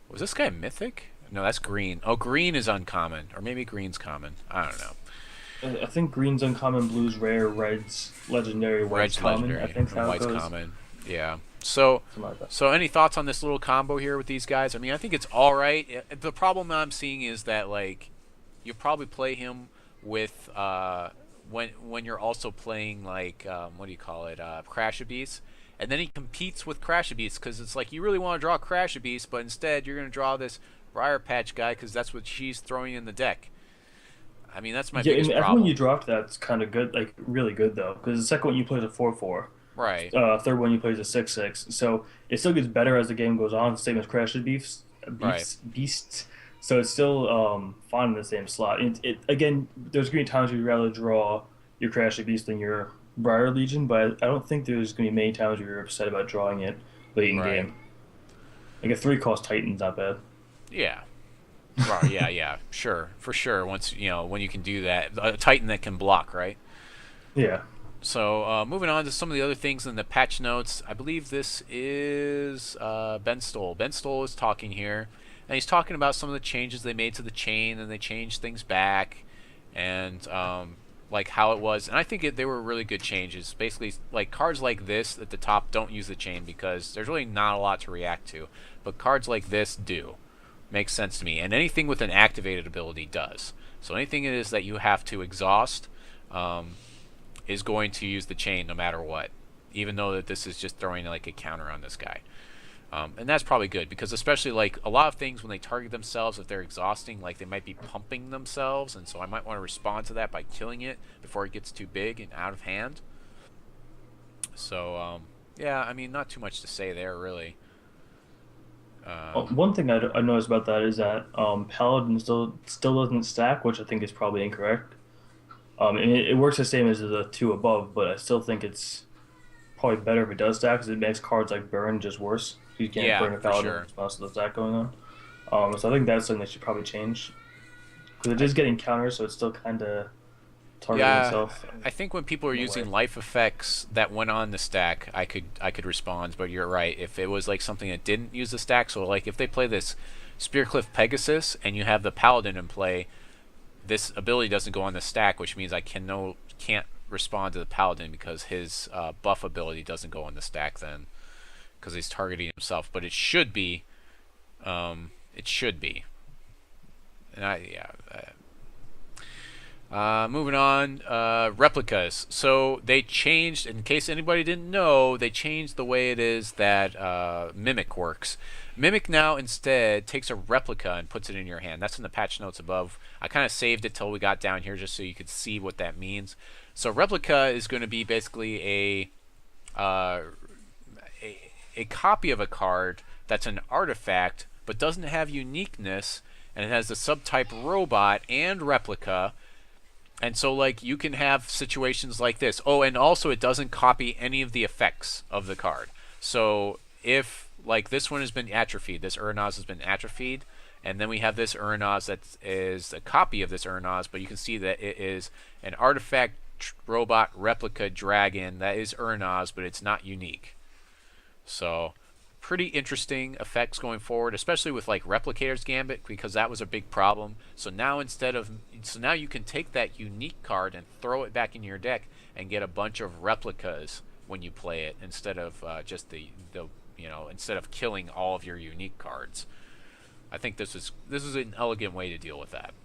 Was this guy mythic? No, that's green. Oh, green is uncommon, or maybe green's common. I don't know. I think green's uncommon, blue's rare, red's legendary, white's Red's common. legendary, I think and how it white's goes. common. Yeah. So, Something like that. so any thoughts on this little combo here with these guys? I mean, I think it's all right. The problem I'm seeing is that like you probably play him with when you're also playing like what do you call it, Crashabeast, and then he competes with Crashabeast because it's like you really want to draw Crashabeast, but instead you're going to draw this Briar Patch guy because that's what she's throwing in the deck. I mean, that's my Yeah, biggest and I think problem. when you dropped that's kind of good, like really good though, because the second one you play is a 4/4. Right. Third one you play is a 6/6. So it still gets better as the game goes on. Same as Crash Right. Beasts. So it's still fine in the same slot. It again, there's gonna be times where you'd rather draw your Crash Beast than your Briar Legion, but I don't think there's gonna be many times where you're upset about drawing it late in Right. game. Like a 3 cost Titan's not bad. Yeah. Right. Yeah. Yeah. Sure. For sure. Once when you can do that, a Titan that can block, right? Yeah. So moving on to some of the other things in the patch notes, I believe this is Ben Stoll. Ben Stoll is talking here, and he's talking about some of the changes they made to the chain, and they changed things back, and like how it was. And I think they were really good changes. Basically, like cards like this at the top don't use the chain because there's really not a lot to react to, but cards like this do. Makes sense to me. And anything with an activated ability does. So anything it is that you have to exhaust is going to use the chain no matter what, even though that this is just throwing like a counter on this guy. And that's probably good because especially like a lot of things when they target themselves, if they're exhausting, like they might be pumping themselves, and so I might want to respond to that by killing it before it gets too big and out of hand. So yeah, I mean, not too much to say there really. One thing I noticed about that is that Paladin still doesn't stack, which I think is probably incorrect. And it works the same as the 2 above, but I still think it's probably better if it does stack because it makes cards like Burn just worse. You can't Yeah, burn a for Paladin sure. in response to the stack going on. So I think that's something they should probably change because it is getting counters, so it's still kind of targeting Yeah, itself. I think when people are In a using way. life effects that went on the stack, I could respond. But you're right. If it was like something that didn't use the stack, so like if they play this Spearcliff Pegasus and you have the Paladin in play, this ability doesn't go on the stack, which means I can't respond to the Paladin because his buff ability doesn't go on the stack then, because he's targeting himself. But it should be. It should be. And moving on, replicas. So they changed, in case anybody didn't know, they changed the way it is that Mimic works. Mimic now instead takes a replica and puts it in your hand. That's in the patch notes above. I kind of saved it till we got down here just so you could see what that means. So replica is going to be basically a copy of a card that's an artifact but doesn't have uniqueness, and it has the subtype robot and replica. And so, like, you can have situations like this. Oh, and also it doesn't copy any of the effects of the card. So if, like, this one has been atrophied, this Uranaz has been atrophied, and then we have this Uranaz that is a copy of this Uranaz, but you can see that it is an artifact robot replica dragon that is Uranaz, but it's not unique. So pretty interesting effects going forward, especially with like Replicator's Gambit, because that was a big problem. So now now you can take that unique card and throw it back in your deck and get a bunch of replicas when you play it, instead of just the instead of killing all of your unique cards. I think this is an elegant way to deal with that.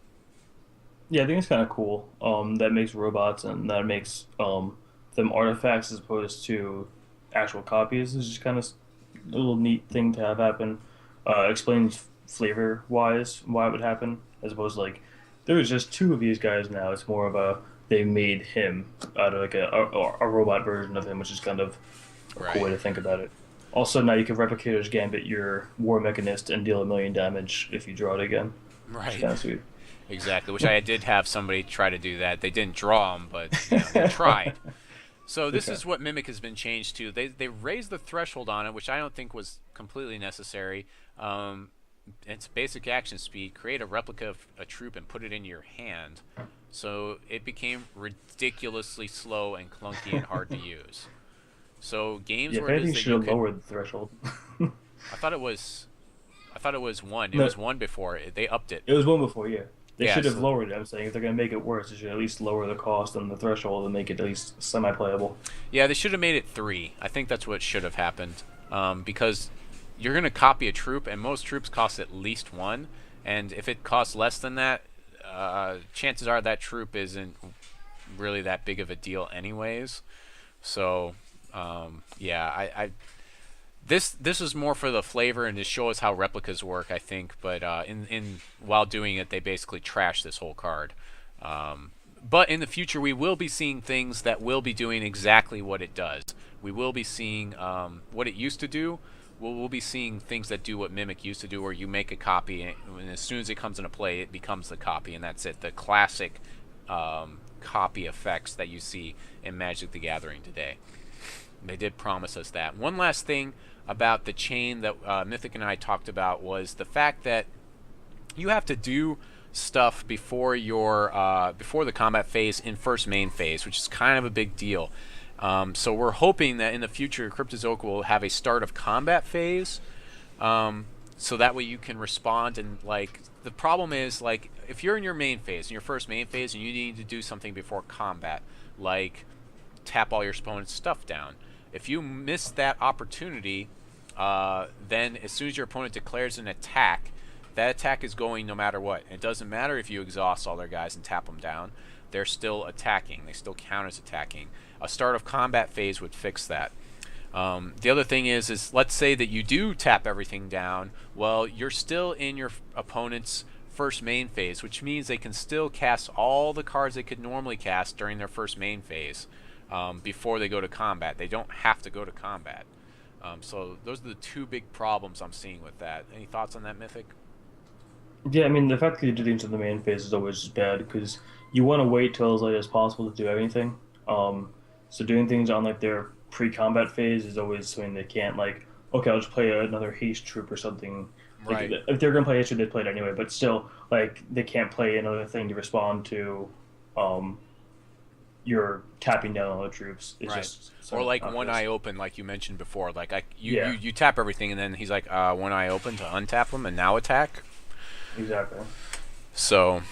Yeah, I think it's kind of cool. That makes robots and that makes them artifacts as opposed to actual copies. It's just kind of a little neat thing to have happen. Explains flavor wise why it would happen, as opposed to like there's just two of these guys now. It's more of a they made him out of like a robot version of him, which is kind of a cool way to think about it. Also, now you can Replicator's Gambit your War Mechanist and deal 1,000,000 damage if you draw it again. Right. Kind of sweet. Exactly. Which I did have somebody try to do that. They didn't draw him, but they tried. So this is what Mimic has been changed to. They raised the threshold on it, which I don't think was completely necessary. It's basic action speed. Create a replica of a troop and put it in your hand. So it became ridiculously slow and clunky and hard to use. So games Yeah, where I think should have lowered the threshold. I thought it was 1. It No. was 1 before. They upped it. It was 1 before, yeah. They Yeah, should have so- lowered it. I'm saying if they're going to make it worse, they should at least lower the cost and the threshold and make it at least semi-playable. Yeah, they should have made it 3. I think that's what should have happened. Because you're going to copy a troop, and most troops cost at least 1. And if it costs less than that, chances are that troop isn't really that big of a deal anyways. So, yeah, this is more for the flavor and to show us how replicas work, I think. But while doing it, they basically trash this whole card. But in the future, we will be seeing things that will be doing exactly what it does. We will be seeing what it used to do. We'll be seeing things that do what Mimic used to do, where you make a copy, and as soon as it comes into play, it becomes the copy, and that's it. The classic copy effects that you see in Magic the Gathering today. They did promise us that. One last thing about the chain that Mythic and I talked about was the fact that you have to do stuff before the combat phase in first main phase, which is kind of a big deal. So we're hoping that in the future Cryptozoic will have a start of combat phase, so that way you can respond. And like the problem is, like if you're in your main phase, in your first main phase, and you need to do something before combat, like tap all your opponent's stuff down. If you miss that opportunity, then as soon as your opponent declares an attack, that attack is going no matter what. It doesn't matter if you exhaust all their guys and tap them down. They're still attacking. They still count as attacking. A start of combat phase would fix that. The other thing is let's say that you do tap everything down. Well, you're still in your opponent's first main phase, which means they can still cast all the cards they could normally cast during their first main phase before they go to combat. They don't have to go to combat. So those are the two big problems I'm seeing with that. Any thoughts on that, Mythic? Yeah, I mean, the fact that you do things in the main phase is always just bad because you want to wait till as late as possible to do anything. So doing things on like their pre-combat phase is always something they can't like. Okay, I'll just play another haste troop or something. Like, Right. if they're gonna play haste troop, they play it anyway. But still, like they can't play another thing to respond to. You're tapping down all the troops. It's Right. just Or like not one this. eye open, like you mentioned before. Like Yeah. you tap everything, and then he's like, one eye open to untap them and now attack. Exactly. So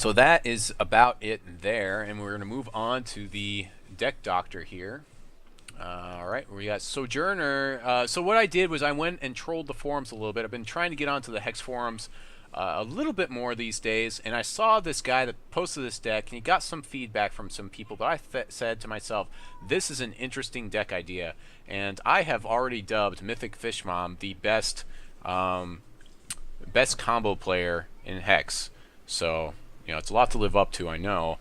that is about it there, and we're going to move on to the deck doctor here. All right, we got Sojourner. So what I did was I went and trolled the forums a little bit. I've been trying to get onto the Hex forums a little bit more these days, and I saw this guy that posted this deck, and he got some feedback from some people, but I said to myself, this is an interesting deck idea, and I have already dubbed Mythic Fishmom the best combo player in Hex. So, it's a lot to live up to, I know.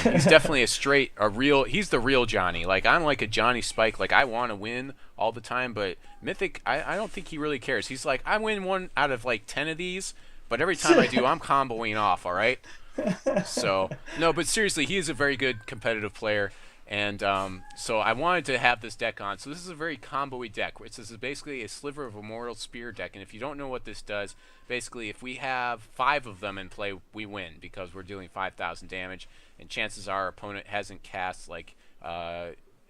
He's definitely he's the real Johnny. Like, I'm like a Johnny Spike. Like, I want to win all the time, but Mythic, I don't think he really cares. He's like, I win 1 out of like 10 of these, but every time I do, I'm comboing off, all right? So, no, but seriously, he is a very good competitive player. And so I wanted to have this deck on. So this is a very combo-y deck. This is basically a Sliver of Immortal Spear deck. And if you don't know what this does, basically if we have 5 of them in play, we win because we're dealing 5,000 damage. And chances are our opponent hasn't cast like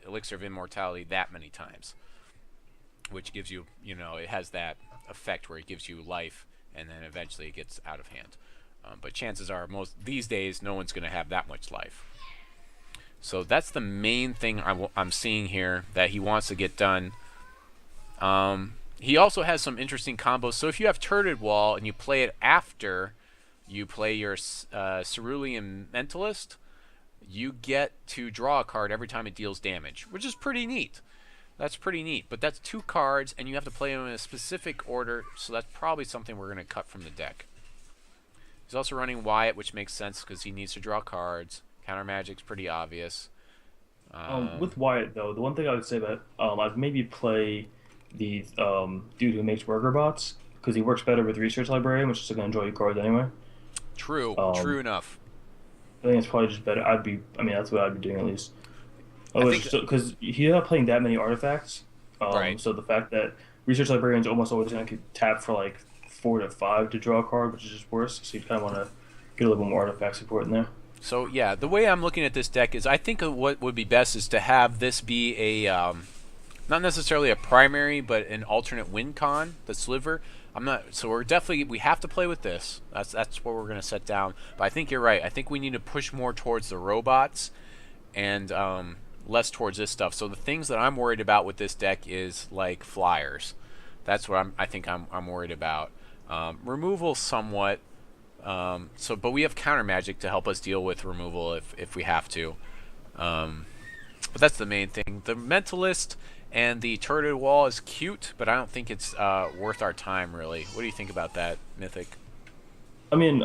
Elixir of Immortality that many times. which gives you, you know, it has that effect where it gives you life, and then eventually it gets out of hand. But chances are, most these days, no one's going to have that much life. So that's the main thing I'm seeing here that he wants to get done. He also has some interesting combos. So if you have Turreted Wall and you play it after you play your Cerulean Mentalist, you get to draw a card every time it deals damage, which is pretty neat. That's pretty neat. But that's 2 cards, and you have to play them in a specific order, so that's probably something we're going to cut from the deck. He's also running Wyatt, which makes sense because he needs to draw cards. Countermagic's pretty obvious. With Wyatt, though, the one thing I would say about I'd maybe play the dude who makes worker bots, because he works better with Research Librarian, which is going to draw you cards anyway. True. True enough. I think it's probably just better. I mean, that's what I'd be doing at least. Because he's not playing that many artifacts. Right. So the fact that Research Librarian's almost always going to tap for like 4 to 5 to draw a card, which is just worse. So you kind of want to get a little bit more artifact support in there. So yeah, the way I'm looking at this deck is I think what would be best is to have this be a not necessarily a primary, but an alternate win con, the Sliver. So we have to play with this. That's what we're gonna set down. But I think you're right. I think we need to push more towards the robots and less towards this stuff. So the things that I'm worried about with this deck is like flyers. That's what I think I'm worried about. Removal somewhat. But we have Countermagic to help us deal with removal if we have to. But that's the main thing. The Mentalist and the Turreted Wall is cute, but I don't think it's worth our time, really. What do you think about that, Mythic? I mean,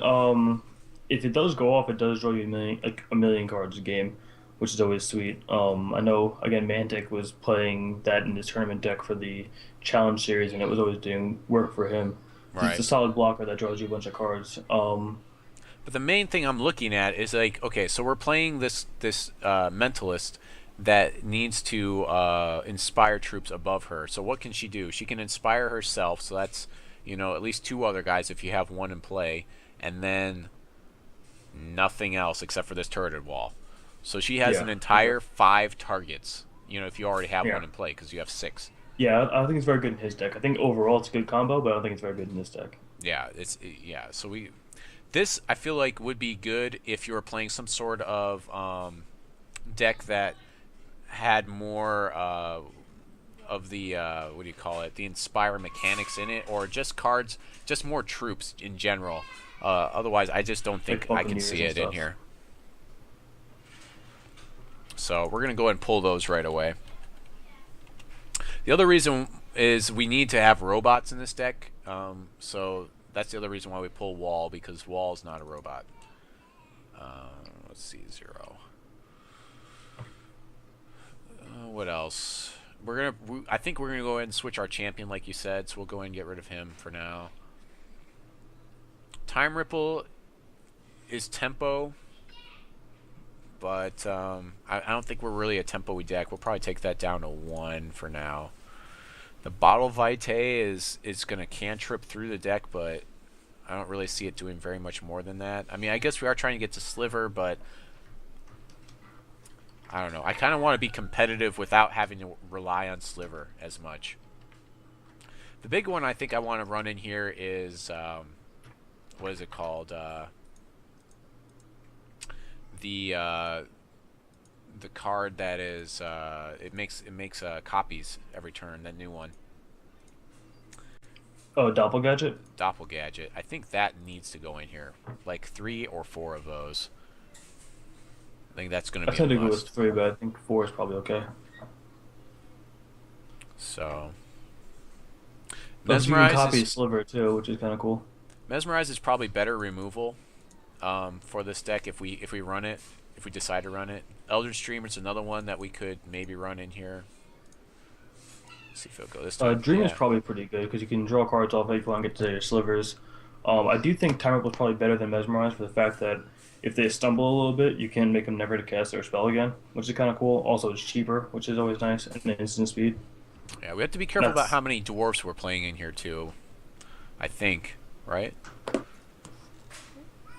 if it does go off, it does draw you a million cards a game, which is always sweet. I know, again, Mantic was playing that in his tournament deck for the Challenge Series, and it was always doing work for him. Right. It's a solid blocker that draws you a bunch of cards. But the main thing I'm looking at is like, okay, so we're playing this Mentalist that needs to inspire troops above her. So what can she do? She can inspire herself. So that's, you know, at least 2 other guys if you have 1 in play, and then nothing else except for this Turreted Wall. So she has an entire 5 targets. You know, if you already have 1 in play because you have 6. Yeah, I think it's very good in his deck. I think overall it's a good combo, but I don't think it's very good in this deck. Yeah, So this I feel like would be good if you were playing some sort of deck that had more of the what do you call it? The inspire mechanics in it, or just cards, just more troops in general. Otherwise, I just don't think I can see it in here. So we're gonna go ahead and pull those right away. The other reason is we need to have robots in this deck. So that's the other reason why we pull Wall, because Wall is not a robot. Let's see, 0. What else? I think we're gonna go ahead and switch our champion, like you said. So we'll go ahead and get rid of him for now. Time Ripple is tempo, but I don't think we're really a tempo-y deck. We'll probably take that down to 1 for now. The Bottled Vitae is going to cantrip through the deck, but I don't really see it doing very much more than that. I mean, I guess we are trying to get to Sliver, but I don't know. I kind of want to be competitive without having to rely on Sliver as much. The big one I think I want to run in here is, what is it called? The card that is it makes copies every turn, that new one. Oh, Doppelgadget? Doppelgadget. I think that needs to go in here. Like 3 or 4 of those. I think that's going to be a must. I tend to go with 3, but I think 4 is probably okay. So Mesmerize copy Sliver too, which is kind of cool. Mesmerize is probably better removal for this deck if we run it. If we decide to run it. Eldritch Dreamer is another one that we could maybe run in here. Let's see if it'll go this time. Dream is probably pretty good because you can draw cards off if you want to get to your Slivers. I do think Time Ripple is probably better than Mesmerize for the fact that if they stumble a little bit, you can make them never to cast their spell again, which is kind of cool. Also, it's cheaper, which is always nice, and instant speed. Yeah, we have to be careful about how many dwarfs we're playing in here too. I think, right?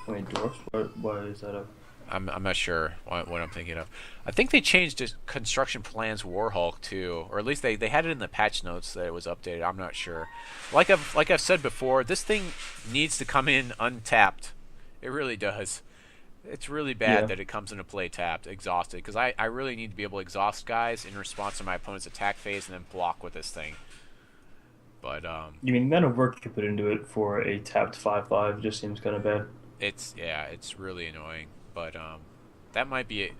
How many dwarfs? Why is that a... I'm not sure what I'm thinking of. I think they changed the construction plans Warhawk too, or at least they had it in the patch notes that it was updated. I'm not sure. Like I've said before, this thing needs to come in untapped. It really does. It's really bad Yeah. that it comes into play tapped, exhausted, because I really need to be able to exhaust guys in response to my opponent's attack phase and then block with this thing. But You mean the amount of work you put into it for a tapped 5/5 just seems kind of bad. it's really annoying. But that might be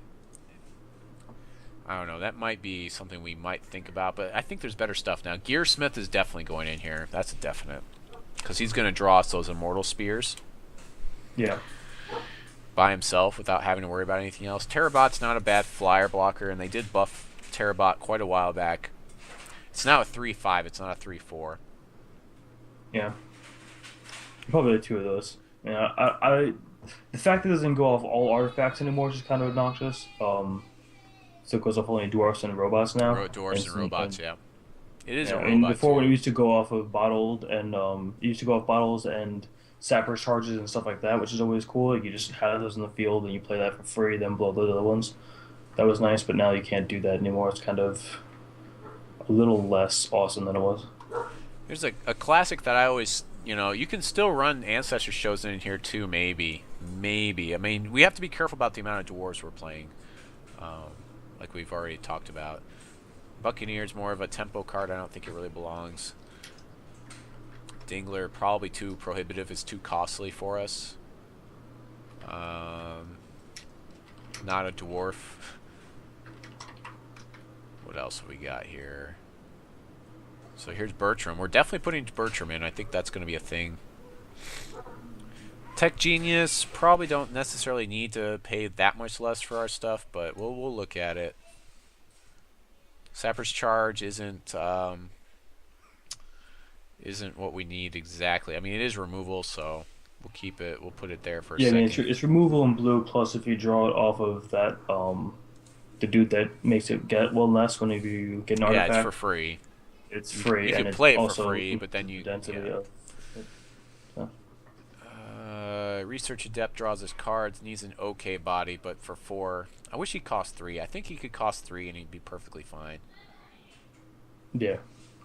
I don't know. That might be something we might think about, but I think there's better stuff now. Gearsmith is definitely going in here. That's a definite, because he's going to draw us those immortal spears Yeah. by himself without having to worry about anything else. Pterobot's not a bad flyer blocker, and they did buff Pterobot quite a while back. It's now a 3/5. It's not a 3/4. Yeah. Probably two of those. Yeah. The fact that it doesn't go off all artifacts anymore is just kind of obnoxious. So it goes off only dwarfs and robots now. Dwarfs and robots, yeah. It is Yeah, a I mean, robot before when too. it used to go off of bottled and it used to go off bottles and Sappers Charges and stuff like that, which is always cool. Like you just have those in the field and you play that for free, then blow the other ones. That was nice, but now you can't do that anymore. It's kind of a little less awesome than it was. There's a classic that I always, you can still run Ancestor shows in here too, maybe. Maybe. I mean, we have to be careful about the amount of dwarves we're playing, like we've already talked about. Buccaneer's more of a tempo card. I don't think it really belongs. Dingler, probably too prohibitive. It's too costly for us. Not a dwarf. What else have we got here? So here's Bertram. We're definitely putting Bertram in. I think that's going to be a thing. Tech Genius, probably don't necessarily need to pay that much less for our stuff, but we'll look at it. Sappers Charge isn't what we need exactly. I mean, it is removal, so we'll keep it. We'll put it there for a Yeah, I second. mean, it's removal in blue, plus if you draw it off of that, the dude that makes it get one less whenever you get an Yeah, artifact. it's for free. It's free, You and can it play it for also free, but then you density yeah. of Research Adept draws his cards, needs an okay body, but for 4. I wish he cost 3. I think he could cost 3 and he'd be perfectly fine. yeah.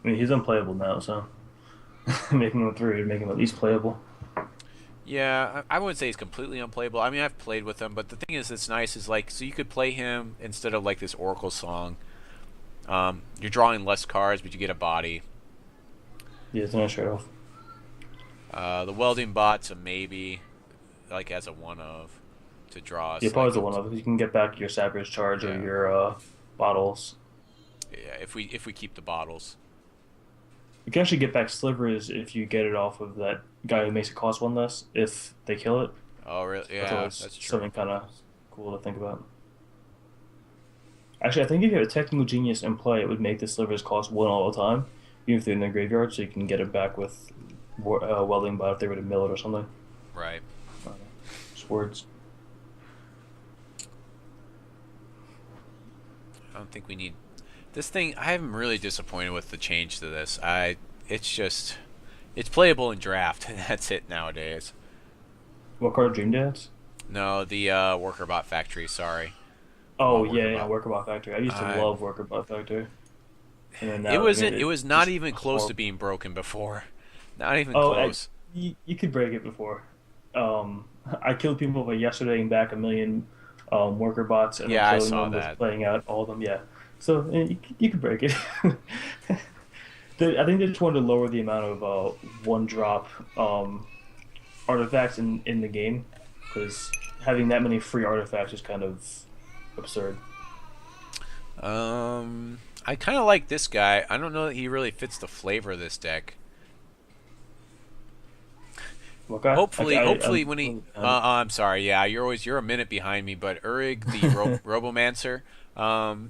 I mean, he's unplayable now, so making him a 3 would make him at least playable. Yeah, I wouldn't say he's completely unplayable. I mean, I've played with him, but the thing is that's nice is like, so you could play him instead of like this Oracle song. You're drawing less cards, but you get a body. Yeah, it's a nice trade-off. The Welding Bot's a maybe, like as a one-of, to draw us. Yeah, probably like, the one of you can get back your Sappers Charge Yeah. or your bottles. Yeah, if we keep the bottles. You can actually get back Slivers if you get it off of that guy who makes it cost 1 less if they kill it. Oh, really? That's Yeah, always that's true. something kind of cool to think about. Actually, I think if you have a Technical Genius in play, it would make the Slivers cost 1 all the time, even if they're in the graveyard, so you can get it back with Welding Bot if they were to mill it or something. Right. Just words. I don't think we need this thing. I am really disappointed with the change to this. It's playable in draft, and that's it nowadays. What card? Dream Dance? No, the Worker Bot Factory. Sorry. Oh, Worker yeah, Bot. Worker Bot Factory. I used to love Worker Bot Factory. And then now, It wasn't. I mean, It was not just even close to horrible. being broken before. Not even Oh, close. you could break it before. I killed people by yesterday and back a million worker bots, and Yeah, I I'm killing saw them with that. playing out all of them. Yeah, so you could break it. I think they just wanted to lower the amount of one drop artifacts in the game, because having that many free artifacts is kind of absurd. I kind of like this guy. I don't know that he really fits the flavor of this deck. What guy? Hopefully when he I'm sorry, yeah, you're a minute behind me, but Eurig the Robomancer,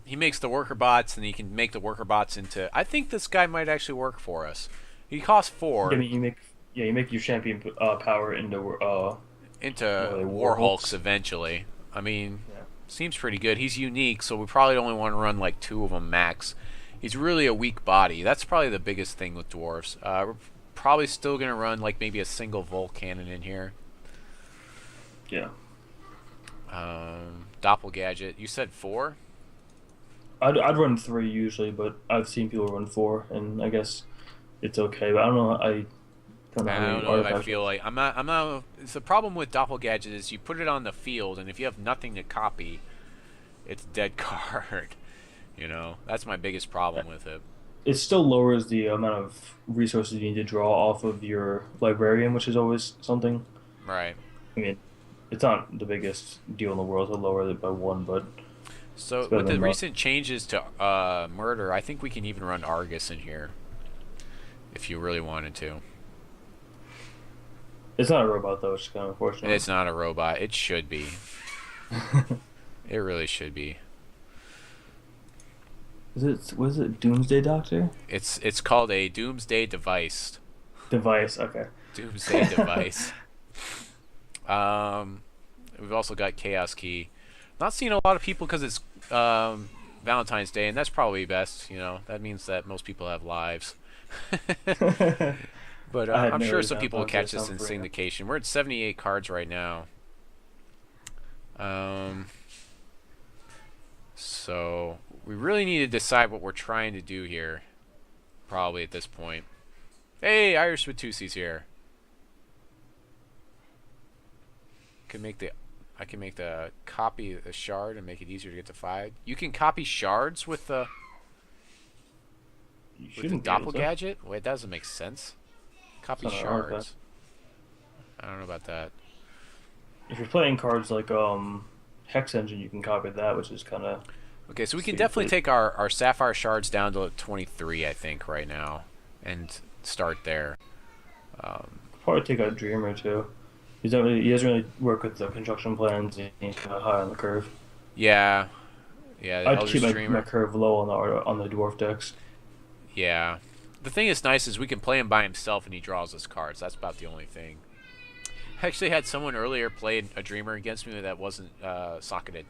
he makes the worker bots, and he can make the worker bots into, I think this guy might actually work for us. He costs 4 I mean, you make your champion power into Warhawks eventually. I mean, Yeah. seems pretty good. He's unique, so we probably only want to run like 2 of them max. He's really a weak body. That's probably the biggest thing with dwarves. We're probably still gonna run like maybe a single Volcannon in here. Yeah. Doppelgadget. You said 4? I'd run 3 usually, but I've seen people run 4, and I guess it's okay. But I don't know. I don't know I how don't many know if I artifacts. feel like I'm not. It's the problem with Doppelgadget is you put it on the field, and if you have nothing to copy, it's a dead card. You know, that's my biggest problem with it. It still lowers the amount of resources you need to draw off of your librarian, which is always something. Right. I mean, it's not the biggest deal in the world to lower it by 1, but it's So better with the than not. recent changes to murder, I think we can even run Argus in here if you really wanted to. It's not a robot though, which is kind of unfortunate. It's not a robot. It should be. It really should be. Is it was it Doomsday Doctor? It's called a Doomsday device. Device, okay. Doomsday device. We've also got Chaos Key. Not seeing a lot of people because it's Valentine's Day, and that's probably best. You know, that means that most people have lives. But I had I'm no sure idea some people will Valentine's catch this in sound for you. syndication. We're at 78 cards right now. Um, so we really need to decide what we're trying to do here. Probably at this point. Hey, Irish with 2C's here. I can make the copy the shard and make it easier to get to 5. You can copy shards with the You with the shouldn't be able to. Doppelgadget. Wait, that doesn't make sense. Copy It's not an artifact. shards. I don't know about that. If you're playing cards like Hex Engine, you can copy that, which is kind of Okay, so we can definitely stupid. take our Sapphire Shards down to 23, I think, right now, and start there. Probably take out Dreamer too. He doesn't really work with the construction plans. And he's kind of high on the curve. Yeah, yeah, the I'd Elder keep my Streamer. curve low on the dwarf decks. Yeah. The thing that's nice is we can play him by himself and he draws us cards. That's about the only thing. I actually had someone earlier play a Dreamer against me that wasn't socketed.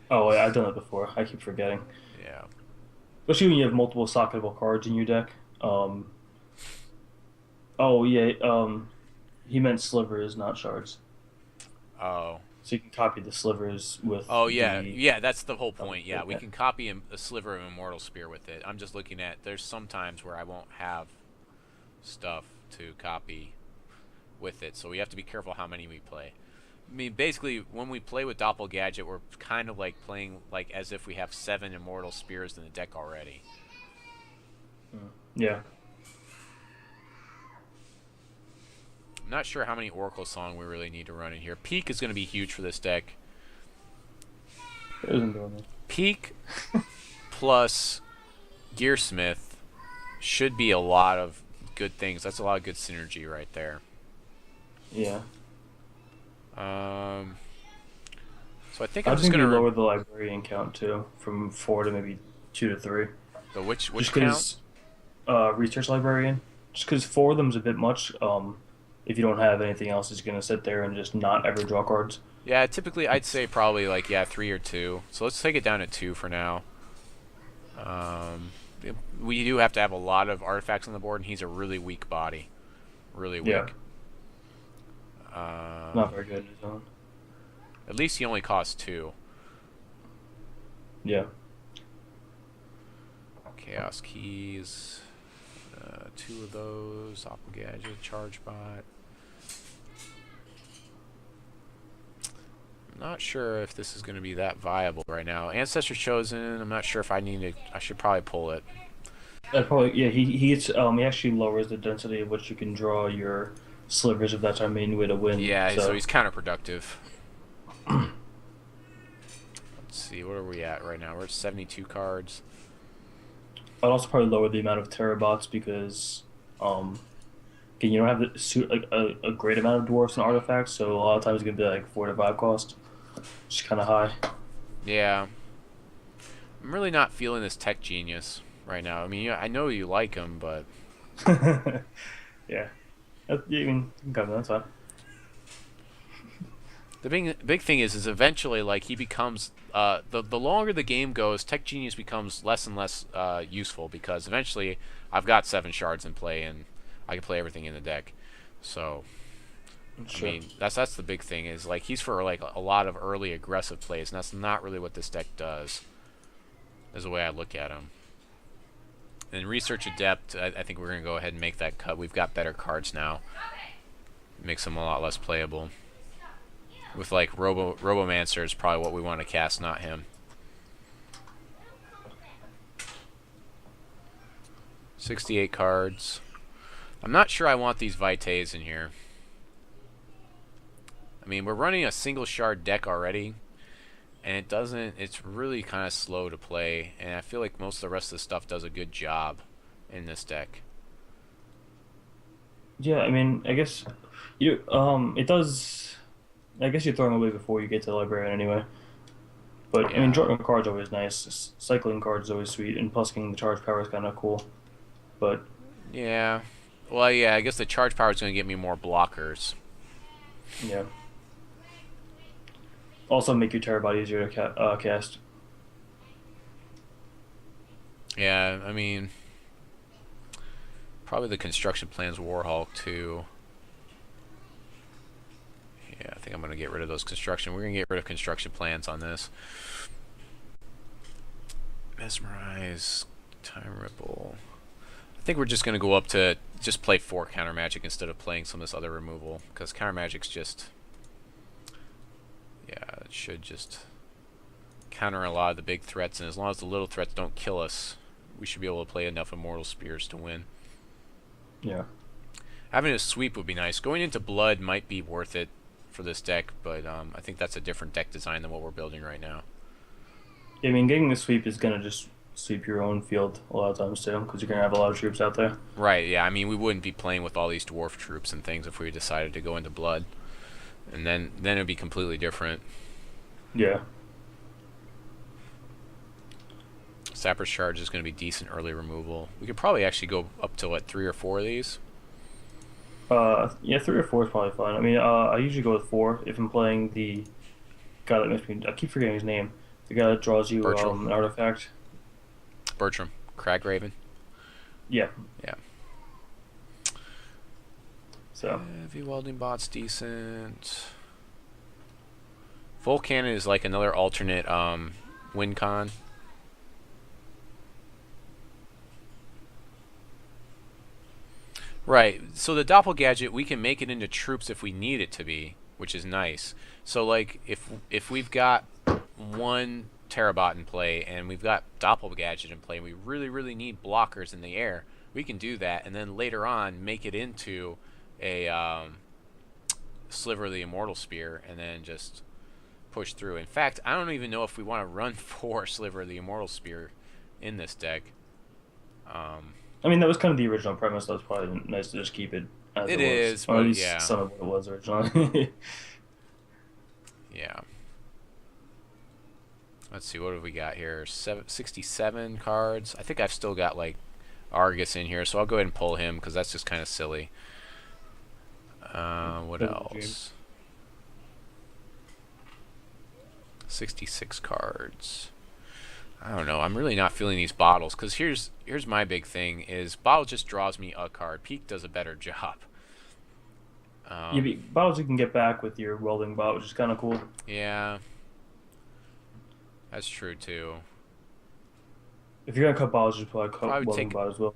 Oh, yeah, I've done it before. I keep forgetting. Yeah. Especially when you have multiple socketable cards in your deck. Oh yeah. He meant slivers, not shards. Oh. So you can copy the slivers with Oh yeah, the. yeah. That's the whole point. Yeah, we Yeah. can copy a sliver of Immortal Spear with it. I'm just looking at. There's some times where I won't have stuff to copy with it, so we have to be careful how many we play. I mean, basically, when we play with Doppelgadget, we're kind of like playing like as if we have 7 Immortal Spears in the deck already. Yeah. I'm not sure how many Oracle Song we really need to run in here. Peak is going to be huge for this deck. It isn't doing it. Peak plus Gearsmith should be a lot of good things. That's a lot of good synergy right there. Yeah. So I think I I'm just think we gonna lower the librarian count too, from 4 to maybe 2 to 3. the which Just count? because research librarian. Just because 4 of them is a bit much. If you don't have anything else, it's gonna sit there and just not ever draw cards. Yeah, typically I'd say probably like 3 or 2. So let's take it down to 2 for now. Um, we do have to have a lot of artifacts on the board, and he's a really weak body, really weak. Yeah. Um, Not very good in his own. At least he only costs 2. Yeah. Chaos Keys, 2 of those. Doppelgadget, Charge Bot. I'm not sure if this is going to be that viable right now. Ancestor Chosen. I'm not sure if I need to. I should probably pull it. He actually lowers the density at which you can draw your slivers if that's our main way to win. Yeah, so So he's counterproductive. Let's see, what are we at right now? We're at 72 cards. I'd also probably lower the amount of Pterobots because again, you don't have a great amount of dwarfs and artifacts, so a lot of times it's gonna be like 4 to 5 cost. Which is kinda high. Yeah. I'm really not feeling this tech genius right now. I mean, yeah, I know you like him, but Yeah. You can come, that's fine. the big thing is eventually like he becomes the longer the game goes, Tech Genius becomes less and less useful because eventually I've got 7 shards in play and I can play everything in the deck. So I Sure. mean, that's the big thing is like he's for like a lot of early aggressive plays, and that's not really what this deck does. Is the way I look at him. And Research Adept, I think we're gonna go ahead and make that cut. We've got better cards now. Makes them a lot less playable. With like Robomancer is probably what we want to cast, not him. 68 cards. I'm not sure I want these Vitaes in here. I mean, we're running a single shard deck already, and it's really kind of slow to play, and I feel like most of the rest of the stuff does a good job in this deck. Yeah, I mean, I guess it does. I guess you're throwing away before you get to the librarian anyway. But I mean, Yeah. drawing a card's always nice. Cycling cards is always sweet, and plus getting the charge power is kind of cool. But Yeah. Well, yeah, I guess the charge power is going to get me more blockers. yeah, also make your Pterobot easier to cast. Yeah, I mean, probably the construction plans Warhawk too. Yeah, I think I'm going to get rid of those construction. We're going to get rid of construction plans on this. Mesmerize, Time Ripple. I think we're just going to go up to just play 4 Countermagic instead of playing some of this other removal, because Countermagic's just, yeah, it should just counter a lot of the big threats, and as long as the little threats don't kill us, we should be able to play enough Immortal Spears to win. Yeah. Having a sweep would be nice. Going into Blood might be worth it for this deck, but I think that's a different deck design than what we're building right now. I mean, getting the sweep is gonna just sweep your own field a lot of times too, because you're gonna have a lot of troops out there. Right, yeah, I mean, we wouldn't be playing with all these dwarf troops and things if we decided to go into Blood. And then it would be completely different. Yeah. Sappers Charge is going to be decent early removal. We could probably actually go up to, what, 3 or 4 of these? Yeah, 3 or 4 is probably fine. I mean, I usually go with 4 if I'm playing the guy that makes me. I keep forgetting his name. The guy that draws you Bertram. an artifact. Bertram. Cragraven. Yeah. Yeah. So. Heavy Welding Bot's decent. Volcannon is like another alternate win con. Right. So the Doppelgadget, we can make it into troops if we need it to be, which is nice. So like if we've got 1 Pterobot in play and we've got Doppelgadget in play and we really need blockers in the air, we can do that and then later on make it into a Sliver the Immortal Spear and then just push through. In fact, I don't even know if we want to run 4 Sliver the Immortal Spear in this deck. I mean, that was kind of the original premise. So it's probably nice to just keep it as It it was. is, Or at but least yeah. some of what it was originally. Yeah. Let's see, what have we got here? 67 cards. I think I've still got like Argus in here, so I'll go ahead and pull him because that's just kind of silly. What else? 66 cards. I don't know. I'm really not feeling these bottles because here's my big thing is bottle just draws me a card. Peak does a better job. Yeah, but bottles you can get back with your welding bot, which is kind of cool. Yeah, that's true too. If you're gonna cut bottles, just probably cut Probably welding take bot as well.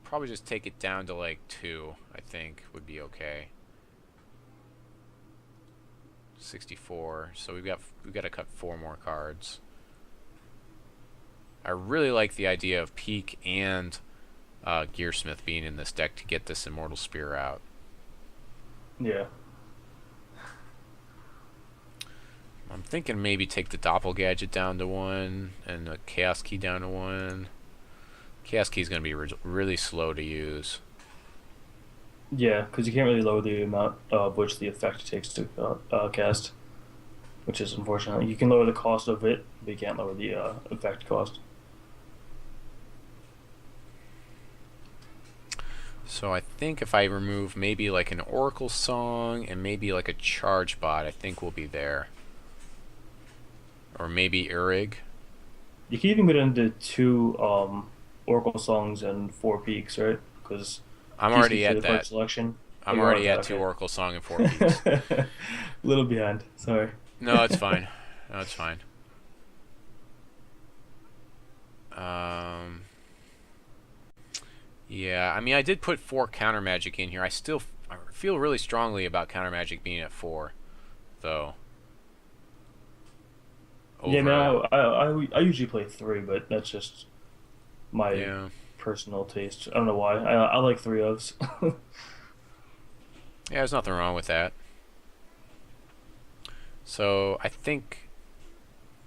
probably just take it down to like 2. I think would be okay. 64. So we've got to cut 4 more cards. I really like the idea of Peak and Gearsmith being in this deck to get this Immortal Spear out. Yeah. I'm thinking maybe take the Doppelgadget down to 1 and the Chaos Key down to 1. Chaos Key is going to be really slow to use. Yeah, because you can't really lower the amount of which the effect takes to cast, which is unfortunate. You can lower the cost of it, but you can't lower the effect cost. So I think if I remove maybe like an Oracle Song and maybe like a Charge Bot, I think we'll be there. Or maybe Eurig. You can even go down to 2 Oracle songs and 4 peaks, right? Because I'm already at that. selection. I'm You're already okay, at 2 okay. Oracle Song and 4 peaks. A little behind. Sorry. No, it's fine. No, it's fine. Yeah, I mean, I did put 4 Countermagic in here. I feel really strongly about Countermagic being at 4, though. Yeah, Over. man. I usually play 3, but that's just my Yeah. personal taste. I don't know why. I like 3 ofs. Yeah, there's nothing wrong with that. So I think,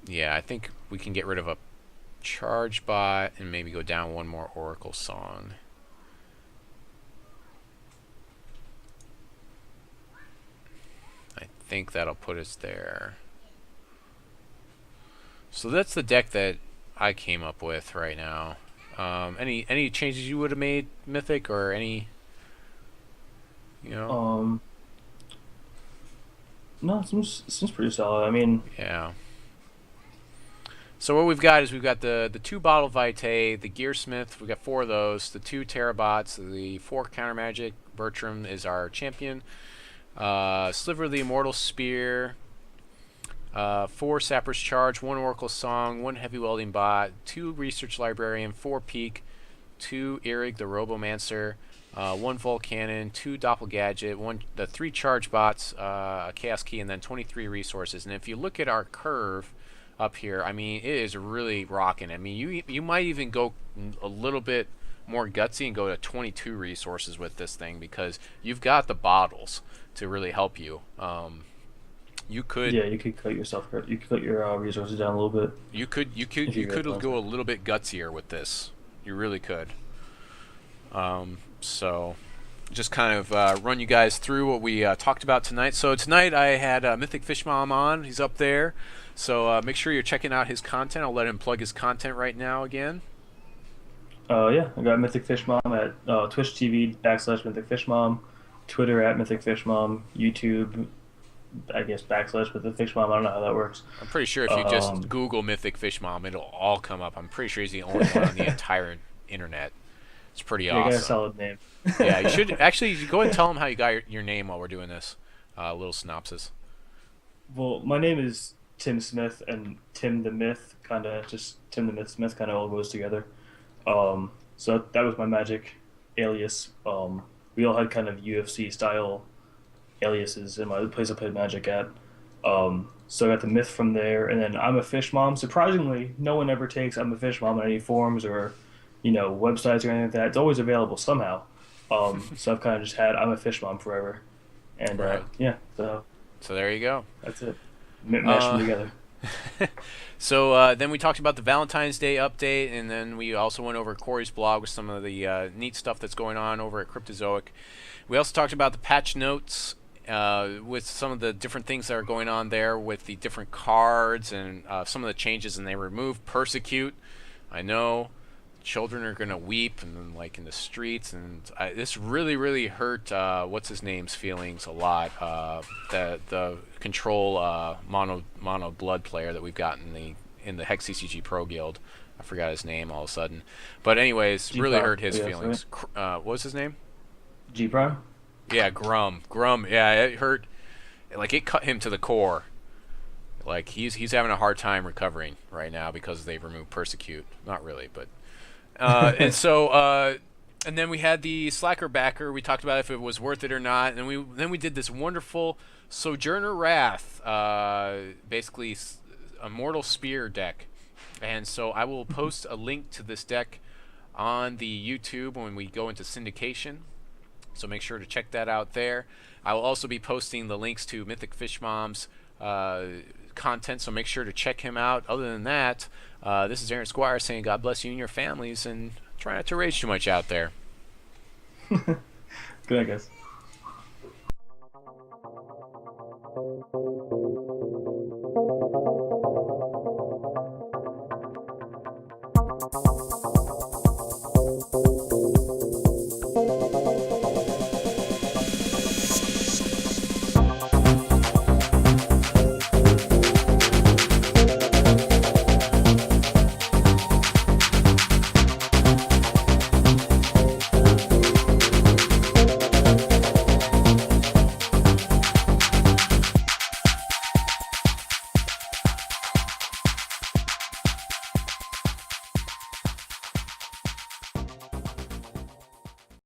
yeah, I think we can get rid of a Charge Bot and maybe go down 1 more Oracle Song. I think that'll put us there. So that's the deck that I came up with right now. Any changes you would have made, Mythic, or any, you know? No, it seems pretty solid. I mean, Yeah. So what we've got is we've got the 2 Bottled Vitae, the Gearsmith, we've got 4 of those, the 2 Pterobots, the 4 Countermagic, Bertram is our champion, Sliver the Immortal Spear, 4 Sappers Charge, 1 Oracle Song, 1 Heavy Welding Bot, 2 Research Librarian, 4 Peak, 2 Eurig the Robomancer, 1 Volcannon, 2 Doppelgadget, the 3 Charge Bots, a Chaos Key, and then 23 resources. And if you look at our curve up here, I mean, it is really rocking. I mean, you might even go a little bit more gutsy and go to 22 resources with this thing, because you've got the bottles to really help you. You could, yeah, you could cut yourself. You could cut your resources down a little bit. you could go a little bit gutsier with this. You really could. So just kind of run you guys through what we talked about tonight. So tonight I had Mythic Fishmom on. He's up there. So make sure you're checking out his content. I'll let him plug his content right now again. Yeah, I got Mythic Fishmom at Twitch TV /Mythic Fishmom, Twitter at Mythic Fishmom, YouTube, I guess /Mythic Fishmom. I don't know how that works. I'm pretty sure if you just Google Mythic Fishmom, it'll all come up. I'm pretty sure he's the only one on the entire internet. It's pretty awesome. You got a solid name. Yeah, you should actually go ahead and tell him how you got your name while we're doing this. A little synopsis. Well, my name is Tim Smith, and Tim the Myth, kind of just Tim the Myth Smith, kind of all goes together. So that was my magic alias. We all had kind of UFC style aliases in my place I played Magic at. So I got the Myth from there, and then I'm a Fish Mom. Surprisingly, no one ever takes I'm a Fish Mom on any forums or, websites or anything like that. It's always available somehow. So I've kind of just had I'm a Fish Mom forever, and Right. yeah. So there you go. that's it. Mash them together. So then we talked about the Valentine's Day update, and then we also went over Corey's blog with some of the neat stuff that's going on over at Cryptozoic. We also talked about the patch notes with some of the different things that are going on there with the different cards and some of the changes, and they removed Persecute. I know children are going to weep and like in the streets, and this really hurt what's his name's feelings a lot. The control mono blood player that we've got in the Hex CCG Pro Guild. I forgot his name all of a sudden, but anyways, really hurt his feelings. Right? What was his name? G Prime. Yeah, Grum. Yeah, it hurt. Like it cut him to the core. Like he's having a hard time recovering right now because they've removed Persecute. Not really, but. And so, and then we had the Slacker backer. We talked about if it was worth it or not, and then we did this wonderful SojournerWrath, basically Immortal Spear deck. And so I will post a link to this deck on the YouTube when we go into syndication. So make sure to check that out there. I will also be posting the links to Mythic Fishmom's content, so make sure to check him out. Other than that, this is Aaron Squire saying God bless you and your families, and try not to rage too much out there. Good night, guys.